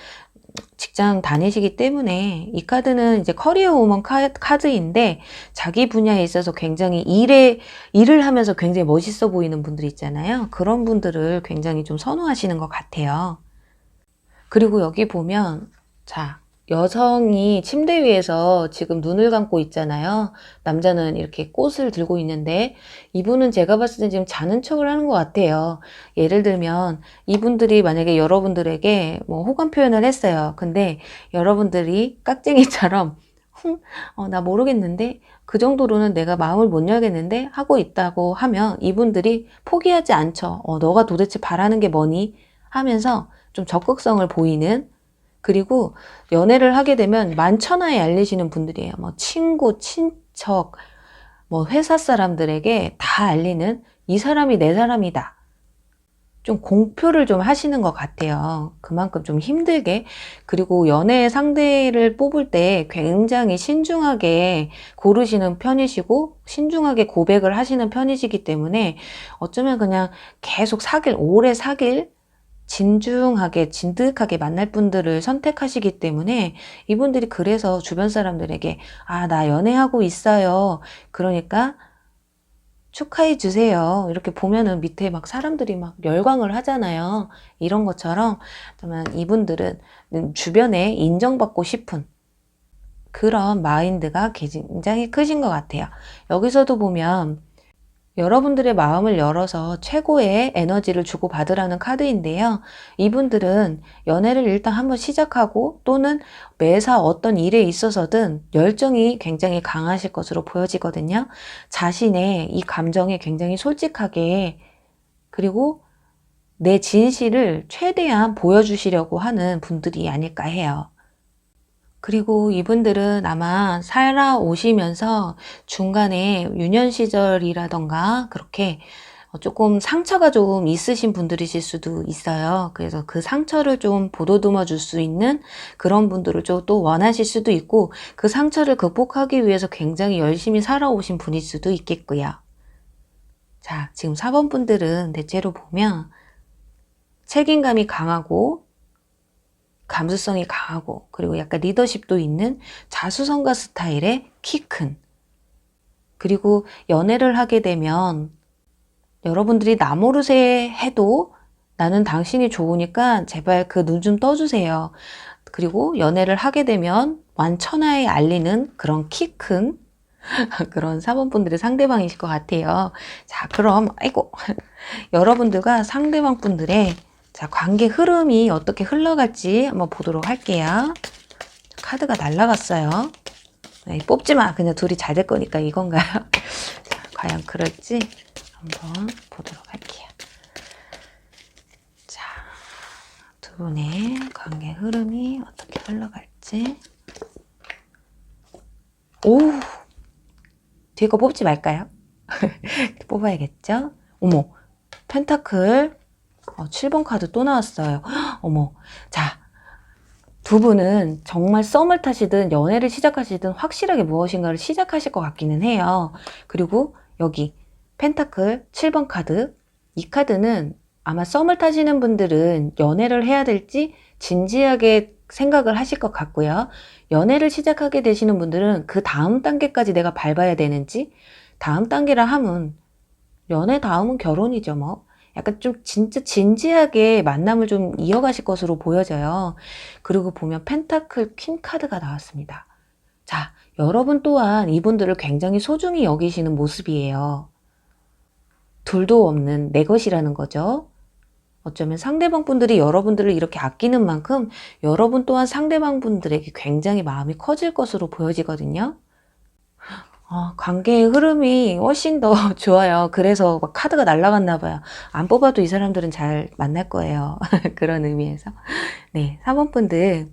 직장 다니시기 때문에 이 카드는 이제 커리어 우먼 카드인데 자기 분야에 있어서 굉장히 일을 하면서 굉장히 멋있어 보이는 분들 있잖아요. 그런 분들을 굉장히 좀 선호하시는 것 같아요. 그리고 여기 보면 자, 여성이 침대 위에서 지금 눈을 감고 있잖아요. 남자는 이렇게 꽃을 들고 있는데 이분은 제가 봤을 때 지금 자는 척을 하는 것 같아요. 예를 들면 이분들이 만약에 여러분들에게 뭐 호감 표현을 했어요. 근데 여러분들이 깍쟁이처럼 나 모르겠는데 그 정도로는 내가 마음을 못 열겠는데 하고 있다고 하면 이분들이 포기하지 않죠. 너가 도대체 바라는 게 뭐니? 하면서 좀 적극성을 보이는, 그리고 연애를 하게 되면 만천하에 알리시는 분들이에요. 뭐 친구, 친척, 뭐 회사 사람들에게 다 알리는, 이 사람이 내 사람이다. 좀 공표를 좀 하시는 것 같아요. 그만큼 좀 힘들게. 그리고 연애 상대를 뽑을 때 굉장히 신중하게 고르시는 편이시고 신중하게 고백을 하시는 편이시기 때문에 어쩌면 그냥 계속 오래 사귈, 진중하게 진득하게 만날 분들을 선택하시기 때문에 이분들이 그래서 주변 사람들에게 나 연애하고 있어요. 그러니까 축하해 주세요. 이렇게 보면은 밑에 막 사람들이 막 열광을 하잖아요. 이런 것처럼 정말 이분들은 주변에 인정받고 싶은 그런 마인드가 굉장히 크신 것 같아요. 여기서도 보면 여러분들의 마음을 열어서 최고의 에너지를 주고받으라는 카드인데요. 이분들은 연애를 일단 한번 시작하고 또는 매사 어떤 일에 있어서든 열정이 굉장히 강하실 것으로 보여지거든요. 자신의 이 감정에 굉장히 솔직하게, 그리고 내 진실을 최대한 보여주시려고 하는 분들이 아닐까 해요. 그리고 이분들은 아마 살아오시면서 중간에 유년 시절이라던가 그렇게 조금 상처가 좀 있으신 분들이실 수도 있어요. 그래서 그 상처를 좀 보듬어 줄 수 있는 그런 분들을 좀 또 원하실 수도 있고, 그 상처를 극복하기 위해서 굉장히 열심히 살아오신 분일 수도 있겠고요. 자, 지금 4번 분들은 대체로 보면 책임감이 강하고 감수성이 강하고 그리고 약간 리더십도 있는 자수성가 스타일의 키 큰, 그리고 연애를 하게 되면 여러분들이 나 모르게 해도 나는 당신이 좋으니까 제발 그 눈 좀 떠주세요. 그리고 연애를 하게 되면 완천하에 알리는 그런 키 큰 그런 사번분들의 상대방이실 것 같아요. 자, 그럼 여러분들과 상대방 분들의 관계 흐름이 어떻게 흘러갈지 한번 보도록 할게요. 카드가 날라갔어요. 뽑지 마. 그냥 둘이 잘 될 거니까 이건가요? 자, 과연 그럴지 한번 보도록 할게요. 자, 두 분의 관계 흐름이 어떻게 흘러갈지. 오! 뒤에 거 뽑지 말까요? 뽑아야겠죠? 어머, 펜타클 7번 카드 또 나왔어요. 어머, 자, 두 분은 정말 썸을 타시든 연애를 시작하시든 확실하게 무엇인가를 시작하실 것 같기는 해요. 그리고 여기 펜타클 7번 카드, 이 카드는 아마 썸을 타시는 분들은 연애를 해야 될지 진지하게 생각을 하실 것 같고요. 연애를 시작하게 되시는 분들은 그 다음 단계까지 내가 밟아야 되는지, 다음 단계라 함은 연애 다음은 결혼이죠, 뭐. 약간 좀 진짜 진지하게 만남을 좀 이어가실 것으로 보여져요. 그리고 보면 펜타클 퀸 카드가 나왔습니다. 자, 여러분 또한 이분들을 굉장히 소중히 여기시는 모습이에요. 둘도 없는 내 것이라는 거죠. 어쩌면 상대방 분들이 여러분들을 이렇게 아끼는 만큼 여러분 또한 상대방 분들에게 굉장히 마음이 커질 것으로 보여지거든요. 관계의 흐름이 훨씬 더 좋아요. 그래서 막 카드가 날아갔나 봐요. 안 뽑아도 이 사람들은 잘 만날 거예요. 그런 의미에서. 네, 4번 분들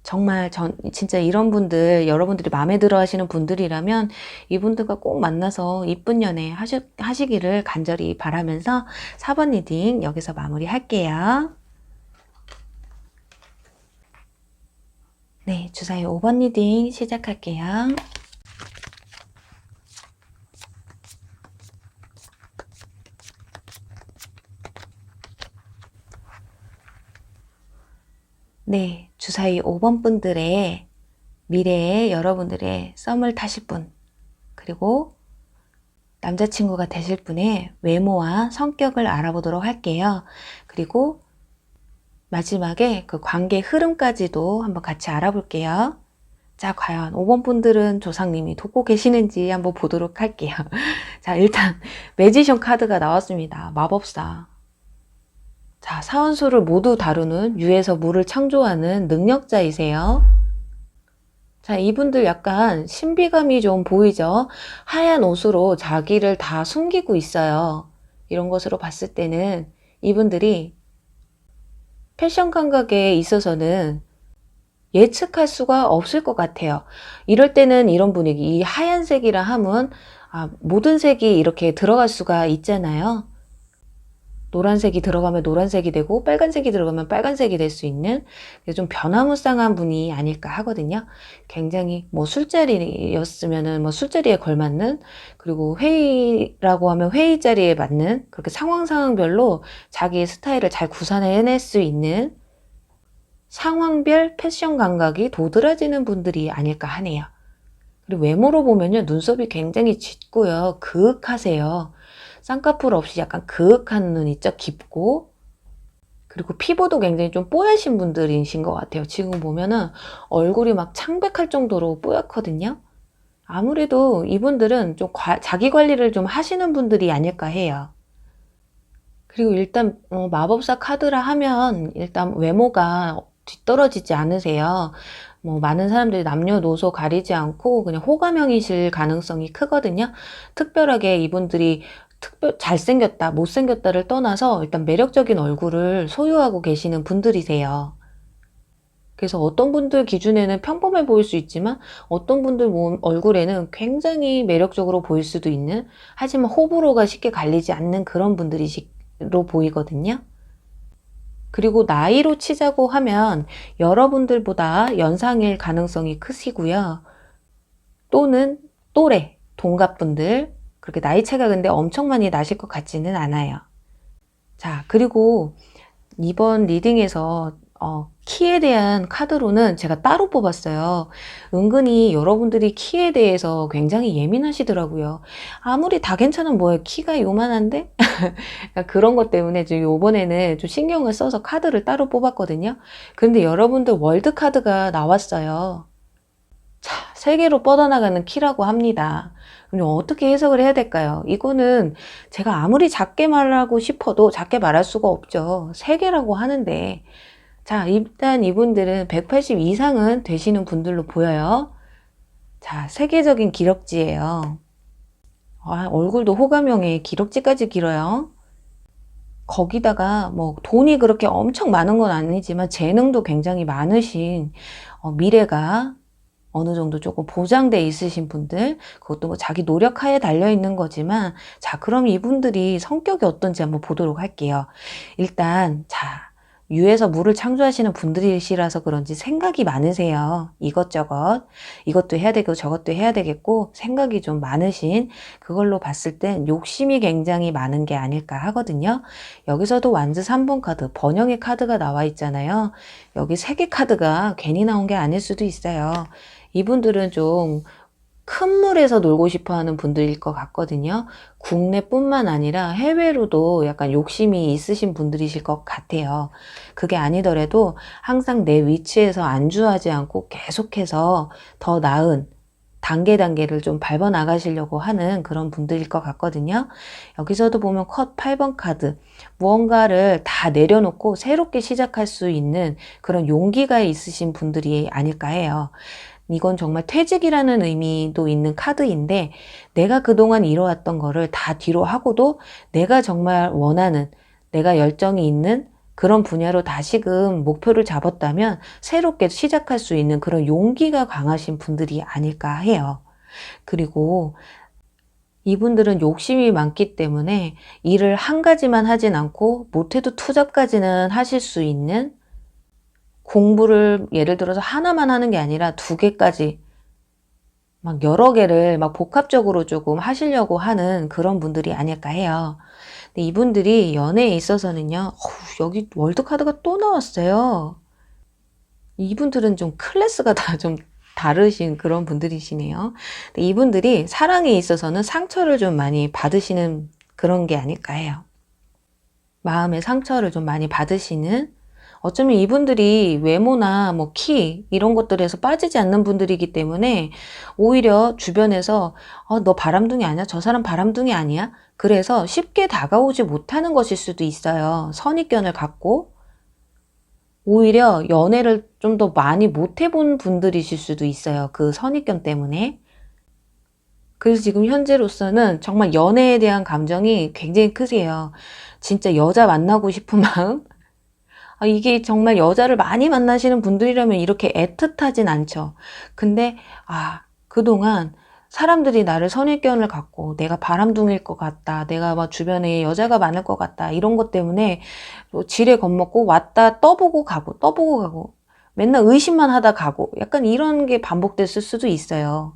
정말 진짜 이런 분들, 여러분들이 마음에 들어 하시는 분들이라면 이분들과 꼭 만나서 이쁜 연애 하시기를 간절히 바라면서 4번 리딩 여기서 마무리 할게요. 네, 주사위 5번 리딩 시작할게요. 네, 주사위 5번 분들의 미래에 여러분들의 썸을 타실 분, 그리고 남자친구가 되실 분의 외모와 성격을 알아보도록 할게요. 그리고 마지막에 그 관계 흐름까지도 한번 같이 알아볼게요. 자, 과연 5번 분들은 조상님이 돕고 계시는지 한번 보도록 할게요. 자, 일단 매지션 카드가 나왔습니다. 마법사. 자, 사원수를 모두 다루는 유에서 물을 창조하는 능력자이세요. 자, 이분들 약간 신비감이 좀 보이죠? 하얀 옷으로 자기를 다 숨기고 있어요. 이런 것으로 봤을 때는 이분들이 패션 감각에 있어서는 예측할 수가 없을 것 같아요. 이럴 때는 이런 분위기, 이 하얀색이라 함은 모든 색이 이렇게 들어갈 수가 있잖아요. 노란색이 들어가면 노란색이 되고 빨간색이 들어가면 빨간색이 될 수 있는 좀 변화무쌍한 분이 아닐까 하거든요. 굉장히 뭐 술자리였으면은 뭐 술자리에 걸맞는, 그리고 회의라고 하면 회의 자리에 맞는, 그렇게 상황별로 자기의 스타일을 잘 구사해낼 수 있는 상황별 패션 감각이 도드라지는 분들이 아닐까 하네요. 그리고 외모로 보면요, 눈썹이 굉장히 짙고요, 그윽하세요. 쌍꺼풀 없이 약간 그윽한 눈 있죠? 깊고. 그리고 피부도 굉장히 좀 뽀얗신 분들이신 것 같아요. 지금 보면은 얼굴이 막 창백할 정도로 뽀얗거든요. 아무래도 이분들은 좀 자기 관리를 좀 하시는 분들이 아닐까 해요. 그리고 일단 마법사 카드라 하면 일단 외모가 뒤떨어지지 않으세요. 뭐 많은 사람들이 남녀노소 가리지 않고 그냥 호감형이실 가능성이 크거든요. 특별하게 이분들이 잘생겼다, 못생겼다를 떠나서 일단 매력적인 얼굴을 소유하고 계시는 분들이세요. 그래서 어떤 분들 기준에는 평범해 보일 수 있지만 어떤 분들 얼굴에는 굉장히 매력적으로 보일 수도 있는, 하지만 호불호가 쉽게 갈리지 않는 그런 분들로 보이거든요. 그리고 나이로 치자고 하면 여러분들보다 연상일 가능성이 크시고요. 또는 또래, 동갑분들, 그렇게 나이 차가 근데 엄청 많이 나실 것 같지는 않아요. 자, 그리고 이번 리딩에서 키에 대한 카드로는 제가 따로 뽑았어요. 은근히 여러분들이 키에 대해서 굉장히 예민하시더라고요. 아무리 다 괜찮은 뭐예요. 키가 요만한데? 그런 것 때문에 이번에는 좀 신경을 써서 카드를 따로 뽑았거든요. 근데 여러분들 월드 카드가 나왔어요. 자, 세계로 뻗어나가는 키라고 합니다. 그럼 어떻게 해석을 해야 될까요? 이거는 제가 아무리 작게 말하고 싶어도 작게 말할 수가 없죠. 세계라고 하는데. 자, 일단 이분들은 180 이상은 되시는 분들로 보여요. 자, 세계적인 기럭지예요. 얼굴도 호감형에 기럭지까지 길어요. 거기다가 뭐 돈이 그렇게 엄청 많은 건 아니지만 재능도 굉장히 많으신, 미래가 어느 정도 조금 보장돼 있으신 분들, 그것도 뭐 자기 노력하에 달려 있는 거지만, 자, 그럼 이분들이 성격이 어떤지 한번 보도록 할게요. 일단, 자, 유에서 물을 창조하시는 분들이시라서 그런지 생각이 많으세요. 이것저것, 이것도 해야 되고 저것도 해야 되겠고 생각이 좀 많으신, 그걸로 봤을 땐 욕심이 굉장히 많은 게 아닐까 하거든요. 여기서도 완즈 3번 카드, 번영의 카드가 나와 있잖아요. 여기 3개 카드가 괜히 나온 게 아닐 수도 있어요. 이분들은 좀 큰 물에서 놀고 싶어 하는 분들일 것 같거든요. 국내뿐만 아니라 해외로도 약간 욕심이 있으신 분들이실 것 같아요. 그게 아니더라도 항상 내 위치에서 안주하지 않고 계속해서 더 나은 단계를 좀 밟아 나가시려고 하는 그런 분들일 것 같거든요. 여기서도 보면 컷 8번 카드, 무언가를 다 내려놓고 새롭게 시작할 수 있는 그런 용기가 있으신 분들이 아닐까 해요. 이건 정말 퇴직이라는 의미도 있는 카드인데, 내가 그동안 이뤄왔던 거를 다 뒤로 하고도 내가 정말 원하는, 내가 열정이 있는 그런 분야로 다시금 목표를 잡았다면 새롭게 시작할 수 있는 그런 용기가 강하신 분들이 아닐까 해요. 그리고 이분들은 욕심이 많기 때문에 일을 한 가지만 하진 않고 못해도 투잡까지는 하실 수 있는, 공부를 예를 들어서 하나만 하는 게 아니라 2개까지 막 여러 개를 막 복합적으로 조금 하시려고 하는 그런 분들이 아닐까 해요. 근데 이분들이 연애에 있어서는요, 여기 월드카드가 또 나왔어요. 이분들은 좀 클래스가 다 좀 다르신 그런 분들이시네요. 근데 이분들이 사랑에 있어서는 상처를 좀 많이 받으시는 그런 게 아닐까 해요. 마음의 상처를 좀 많이 받으시는, 어쩌면 이분들이 외모나 뭐 키 이런 것들에서 빠지지 않는 분들이기 때문에 오히려 주변에서 너 바람둥이 아니야? 저 사람 바람둥이 아니야? 그래서 쉽게 다가오지 못하는 것일 수도 있어요. 선입견을 갖고 오히려 연애를 좀 더 많이 못 해본 분들이실 수도 있어요. 그 선입견 때문에. 그래서 지금 현재로서는 정말 연애에 대한 감정이 굉장히 크세요. 진짜 여자 만나고 싶은 마음? 이게 정말 여자를 많이 만나시는 분들이라면 이렇게 애틋하진 않죠. 근데 그동안 사람들이 나를 선입견을 갖고 내가 바람둥이일 것 같다, 내가 막 주변에 여자가 많을 것 같다, 이런 것 때문에 지레 겁먹고 왔다 떠보고 가고 맨날 의심만 하다 가고, 약간 이런 게 반복됐을 수도 있어요.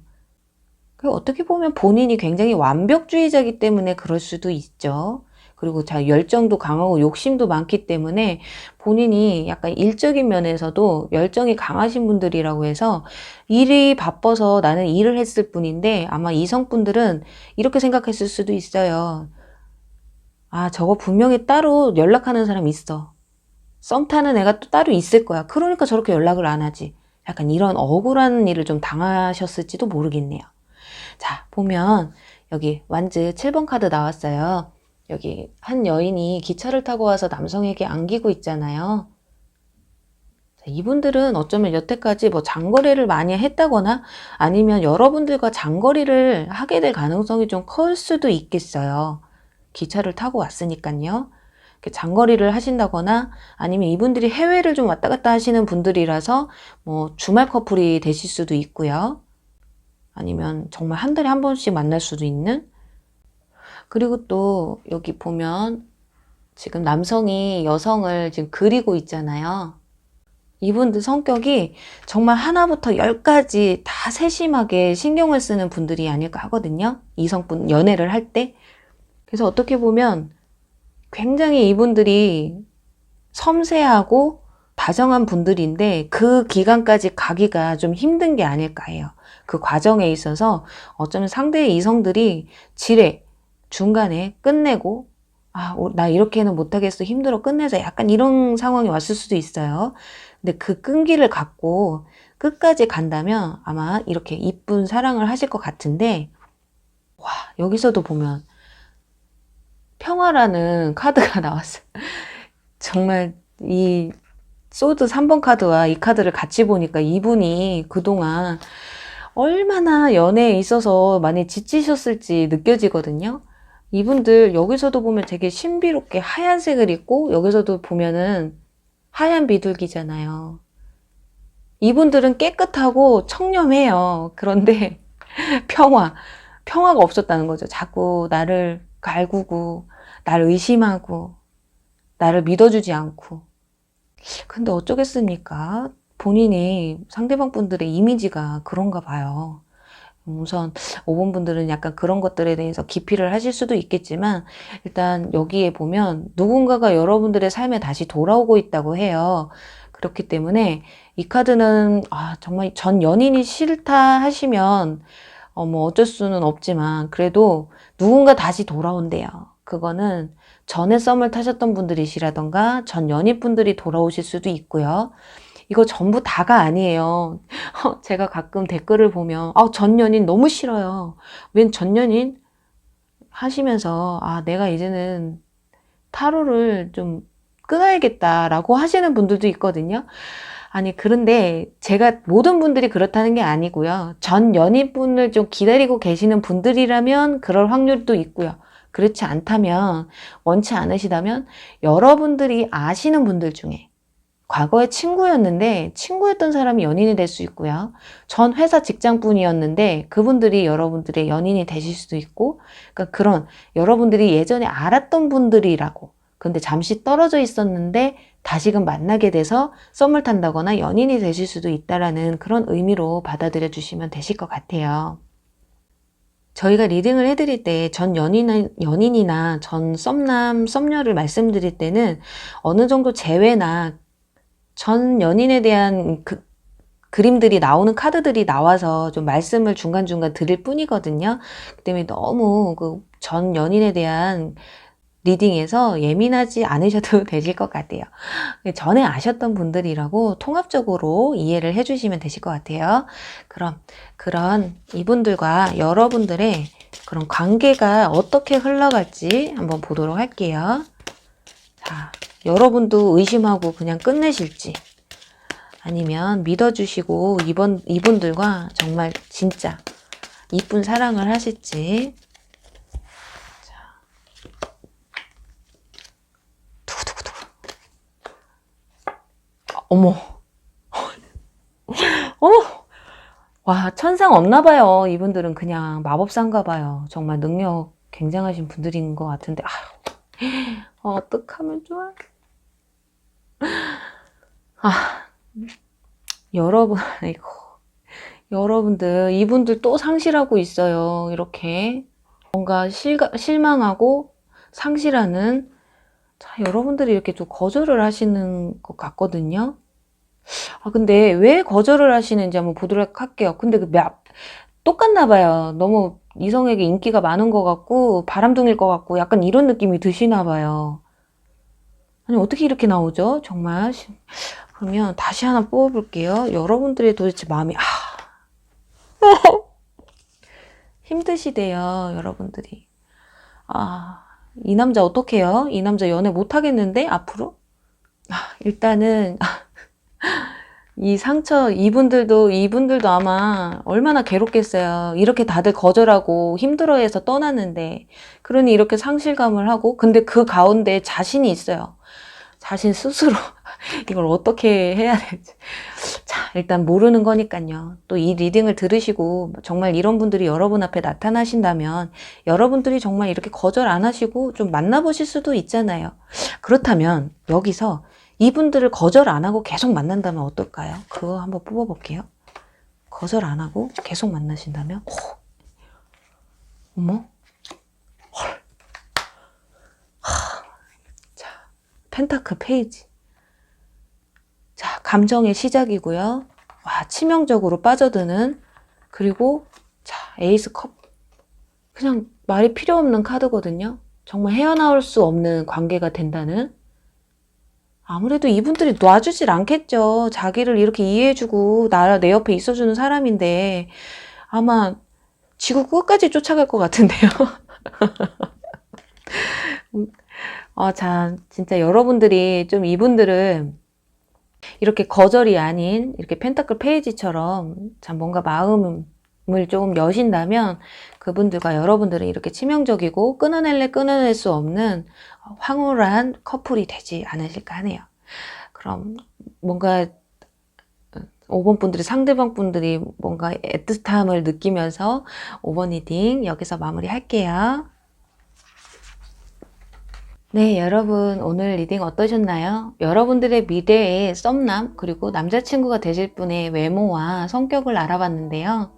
어떻게 보면 본인이 굉장히 완벽주의자이기 때문에 그럴 수도 있죠. 그리고 열정도 강하고 욕심도 많기 때문에 본인이 약간 일적인 면에서도 열정이 강하신 분들이라고 해서, 일이 바빠서 나는 일을 했을 뿐인데 아마 이성분들은 이렇게 생각했을 수도 있어요. 저거 분명히 따로 연락하는 사람 있어. 썸 타는 애가 또 따로 있을 거야. 그러니까 저렇게 연락을 안 하지. 약간 이런 억울한 일을 좀 당하셨을지도 모르겠네요. 자, 보면 여기 완즈 7번 카드 나왔어요. 여기 한 여인이 기차를 타고 와서 남성에게 안기고 있잖아요. 자, 이분들은 어쩌면 여태까지 뭐 장거리를 많이 했다거나 아니면 여러분들과 장거리를 하게 될 가능성이 좀 클 수도 있겠어요. 기차를 타고 왔으니까요. 장거리를 하신다거나 아니면 이분들이 해외를 좀 왔다 갔다 하시는 분들이라서 뭐 주말 커플이 되실 수도 있고요. 아니면 정말 한 달에 한 번씩 만날 수도 있는. 그리고 또 여기 보면 지금 남성이 여성을 지금 그리고 있잖아요. 이분들 성격이 정말 하나부터 10까지 다 세심하게 신경을 쓰는 분들이 아닐까 하거든요. 이성분 연애를 할 때. 그래서 어떻게 보면 굉장히 이분들이 섬세하고 다정한 분들인데 그 기간까지 가기가 좀 힘든 게 아닐까 해요. 그 과정에 있어서 어쩌면 상대의 이성들이 지레 중간에 끝내고 나 이렇게는 못하겠어, 힘들어, 끝내자, 약간 이런 상황이 왔을 수도 있어요. 근데 그 끈기를 갖고 끝까지 간다면 아마 이렇게 이쁜 사랑을 하실 것 같은데, 여기서도 보면 평화라는 카드가 나왔어요. 정말 이 소드 3번 카드와 이 카드를 같이 보니까 이분이 그동안 얼마나 연애에 있어서 많이 지치셨을지 느껴지거든요. 이분들 여기서도 보면 되게 신비롭게 하얀색을 입고, 여기서도 보면은 하얀 비둘기잖아요. 이분들은 깨끗하고 청렴해요. 그런데 평화가 없었다는 거죠. 자꾸 나를 갈구고, 나를 의심하고, 나를 믿어주지 않고. 근데 어쩌겠습니까? 본인이 상대방 분들의 이미지가 그런가 봐요. 우선 5번 분들은 약간 그런 것들에 대해서 기피를 하실 수도 있겠지만 일단 여기에 보면 누군가가 여러분들의 삶에 다시 돌아오고 있다고 해요. 그렇기 때문에 이 카드는 정말 전 연인이 싫다 하시면 뭐 어쩔 수는 없지만 그래도 누군가 다시 돌아온대요. 그거는 전에 썸을 타셨던 분들이시라던가 전 연인분들이 돌아오실 수도 있고요. 이거 전부 다가 아니에요. 제가 가끔 댓글을 보면 전 연인 너무 싫어요. 웬 전 연인 하시면서 내가 이제는 타로를 좀 끊어야겠다라고 하시는 분들도 있거든요. 아니 그런데 제가 모든 분들이 그렇다는 게 아니고요. 전 연인분을 좀 기다리고 계시는 분들이라면 그럴 확률도 있고요. 그렇지 않다면, 원치 않으시다면 여러분들이 아시는 분들 중에 과거에 친구였는데 친구였던 사람이 연인이 될 수 있고요. 전 회사 직장분이었는데 그분들이 여러분들의 연인이 되실 수도 있고, 그러니까 그런 여러분들이 예전에 알았던 분들이라고, 근데 잠시 떨어져 있었는데 다시금 만나게 돼서 썸을 탄다거나 연인이 되실 수도 있다라는 그런 의미로 받아들여 주시면 되실 것 같아요. 저희가 리딩을 해드릴 때 전 연인이나 전 썸남, 썸녀를 말씀드릴 때는 어느 정도 재회나 전 연인에 대한 그림들이 나오는 카드들이 나와서 좀 말씀을 중간중간 드릴 뿐이거든요. 그 때문에 너무 그 전 연인에 대한 리딩에서 예민하지 않으셔도 되실 것 같아요. 전에 아셨던 분들이라고 통합적으로 이해를 해주시면 되실 것 같아요. 그럼 그런 이분들과 여러분들의 그런 관계가 어떻게 흘러갈지 한번 보도록 할게요. 자, 여러분도 의심하고 그냥 끝내실지, 아니면 믿어주시고 이분들과 정말 진짜 이쁜 사랑을 하실지. 자, 두구두구두구. 어머, 어머, 와, 천상 없나 봐요. 이분들은 그냥 마법사인가 봐요. 정말 능력 굉장하신 분들인 것 같은데, 어떡하면 좋아. 여러분, 이거 여러분들, 이분들 또 상실하고 있어요. 이렇게 뭔가 실망하고 상실하는, 자, 여러분들이 이렇게 좀 거절을 하시는 것 같거든요. 근데 왜 거절을 하시는지 한번 보도록 할게요. 근데 똑같나 봐요. 너무 이성에게 인기가 많은 것 같고 바람둥일 것 같고 약간 이런 느낌이 드시나 봐요. 아니 어떻게 이렇게 나오죠? 정말. 그러면 다시 하나 뽑아볼게요. 여러분들의 도대체 마음이 힘드시대요. 여러분들이. 이 남자 어떡해요? 이 남자 연애 못하겠는데 앞으로? 일단은 이 상처, 이분들도 아마 얼마나 괴롭겠어요. 이렇게 다들 거절하고 힘들어해서 떠났는데, 그러니 이렇게 상실감을 하고, 근데 그 가운데 자신이 있어요. 자신 스스로 이걸 어떻게 해야 될지. 자, 일단 모르는 거니까요. 또 이 리딩을 들으시고 정말 이런 분들이 여러분 앞에 나타나신다면 여러분들이 정말 이렇게 거절 안 하시고 좀 만나보실 수도 있잖아요. 그렇다면 여기서 이분들을 거절 안 하고 계속 만난다면 어떨까요? 그거 한번 뽑아볼게요. 거절 안 하고 계속 만나신다면? 어머? 헐. 자, 펜타클 페이지. 자, 감정의 시작이고요. 와, 치명적으로 빠져드는, 그리고 자, 에이스 컵. 그냥 말이 필요 없는 카드거든요. 정말 헤어나올 수 없는 관계가 된다는. 아무래도 이분들이 놔주질 않겠죠. 자기를 이렇게 이해해주고 내 옆에 있어주는 사람인데 아마 지구 끝까지 쫓아갈 것 같은데요. 자, 진짜 여러분들이 좀 이분들은 이렇게 거절이 아닌 이렇게 펜타클 페이지처럼 참 뭔가 마음을 좀 여신다면 그분들과 여러분들은 이렇게 치명적이고 끊어낼 수 없는 황홀한 커플이 되지 않으실까 하네요. 그럼 뭔가 5번 분들이 상대방 분들이 뭔가 애틋함을 느끼면서 5번 리딩 여기서 마무리 할게요. 네, 여러분 오늘 리딩 어떠셨나요? 여러분들의 미래의 썸남 그리고 남자친구가 되실 분의 외모와 성격을 알아봤는데요.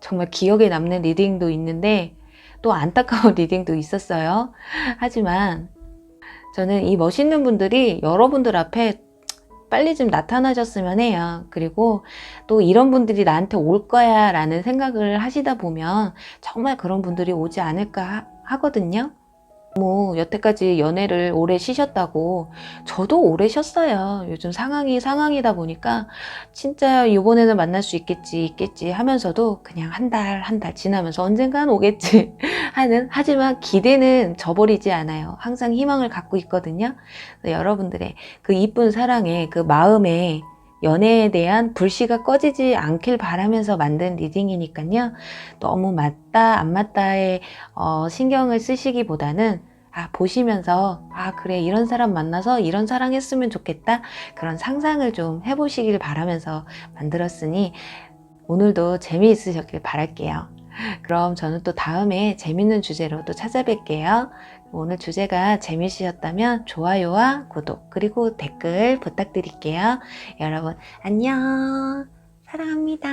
정말 기억에 남는 리딩도 있는데 또 안타까운 리딩도 있었어요. 하지만 저는 이 멋있는 분들이 여러분들 앞에 빨리 좀 나타나셨으면 해요. 그리고 또 이런 분들이 나한테 올 거야 라는 생각을 하시다 보면 정말 그런 분들이 오지 않을까 하거든요. 여태까지 연애를 오래 쉬셨다고 저도 오래 쉬었어요. 요즘 상황이 상황이다 보니까 진짜 이번에는 만날 수 있겠지 하면서도 그냥 한 달 지나면서 언젠간 오겠지 하지만 기대는 저버리지 않아요. 항상 희망을 갖고 있거든요. 여러분들의 그 이쁜 사랑에 그 마음에 연애에 대한 불씨가 꺼지지 않길 바라면서 만든 리딩이니까요. 너무 맞다 안 맞다에 신경을 쓰시기보다는 보시면서 그래 이런 사람 만나서 이런 사랑했으면 좋겠다 그런 상상을 좀 해보시길 바라면서 만들었으니 오늘도 재미있으셨길 바랄게요. 그럼 저는 또 다음에 재밌는 주제로 또 찾아뵐게요. 오늘 주제가 재미있으셨다면 좋아요와 구독 그리고 댓글 부탁드릴게요. 여러분 안녕 사랑합니다.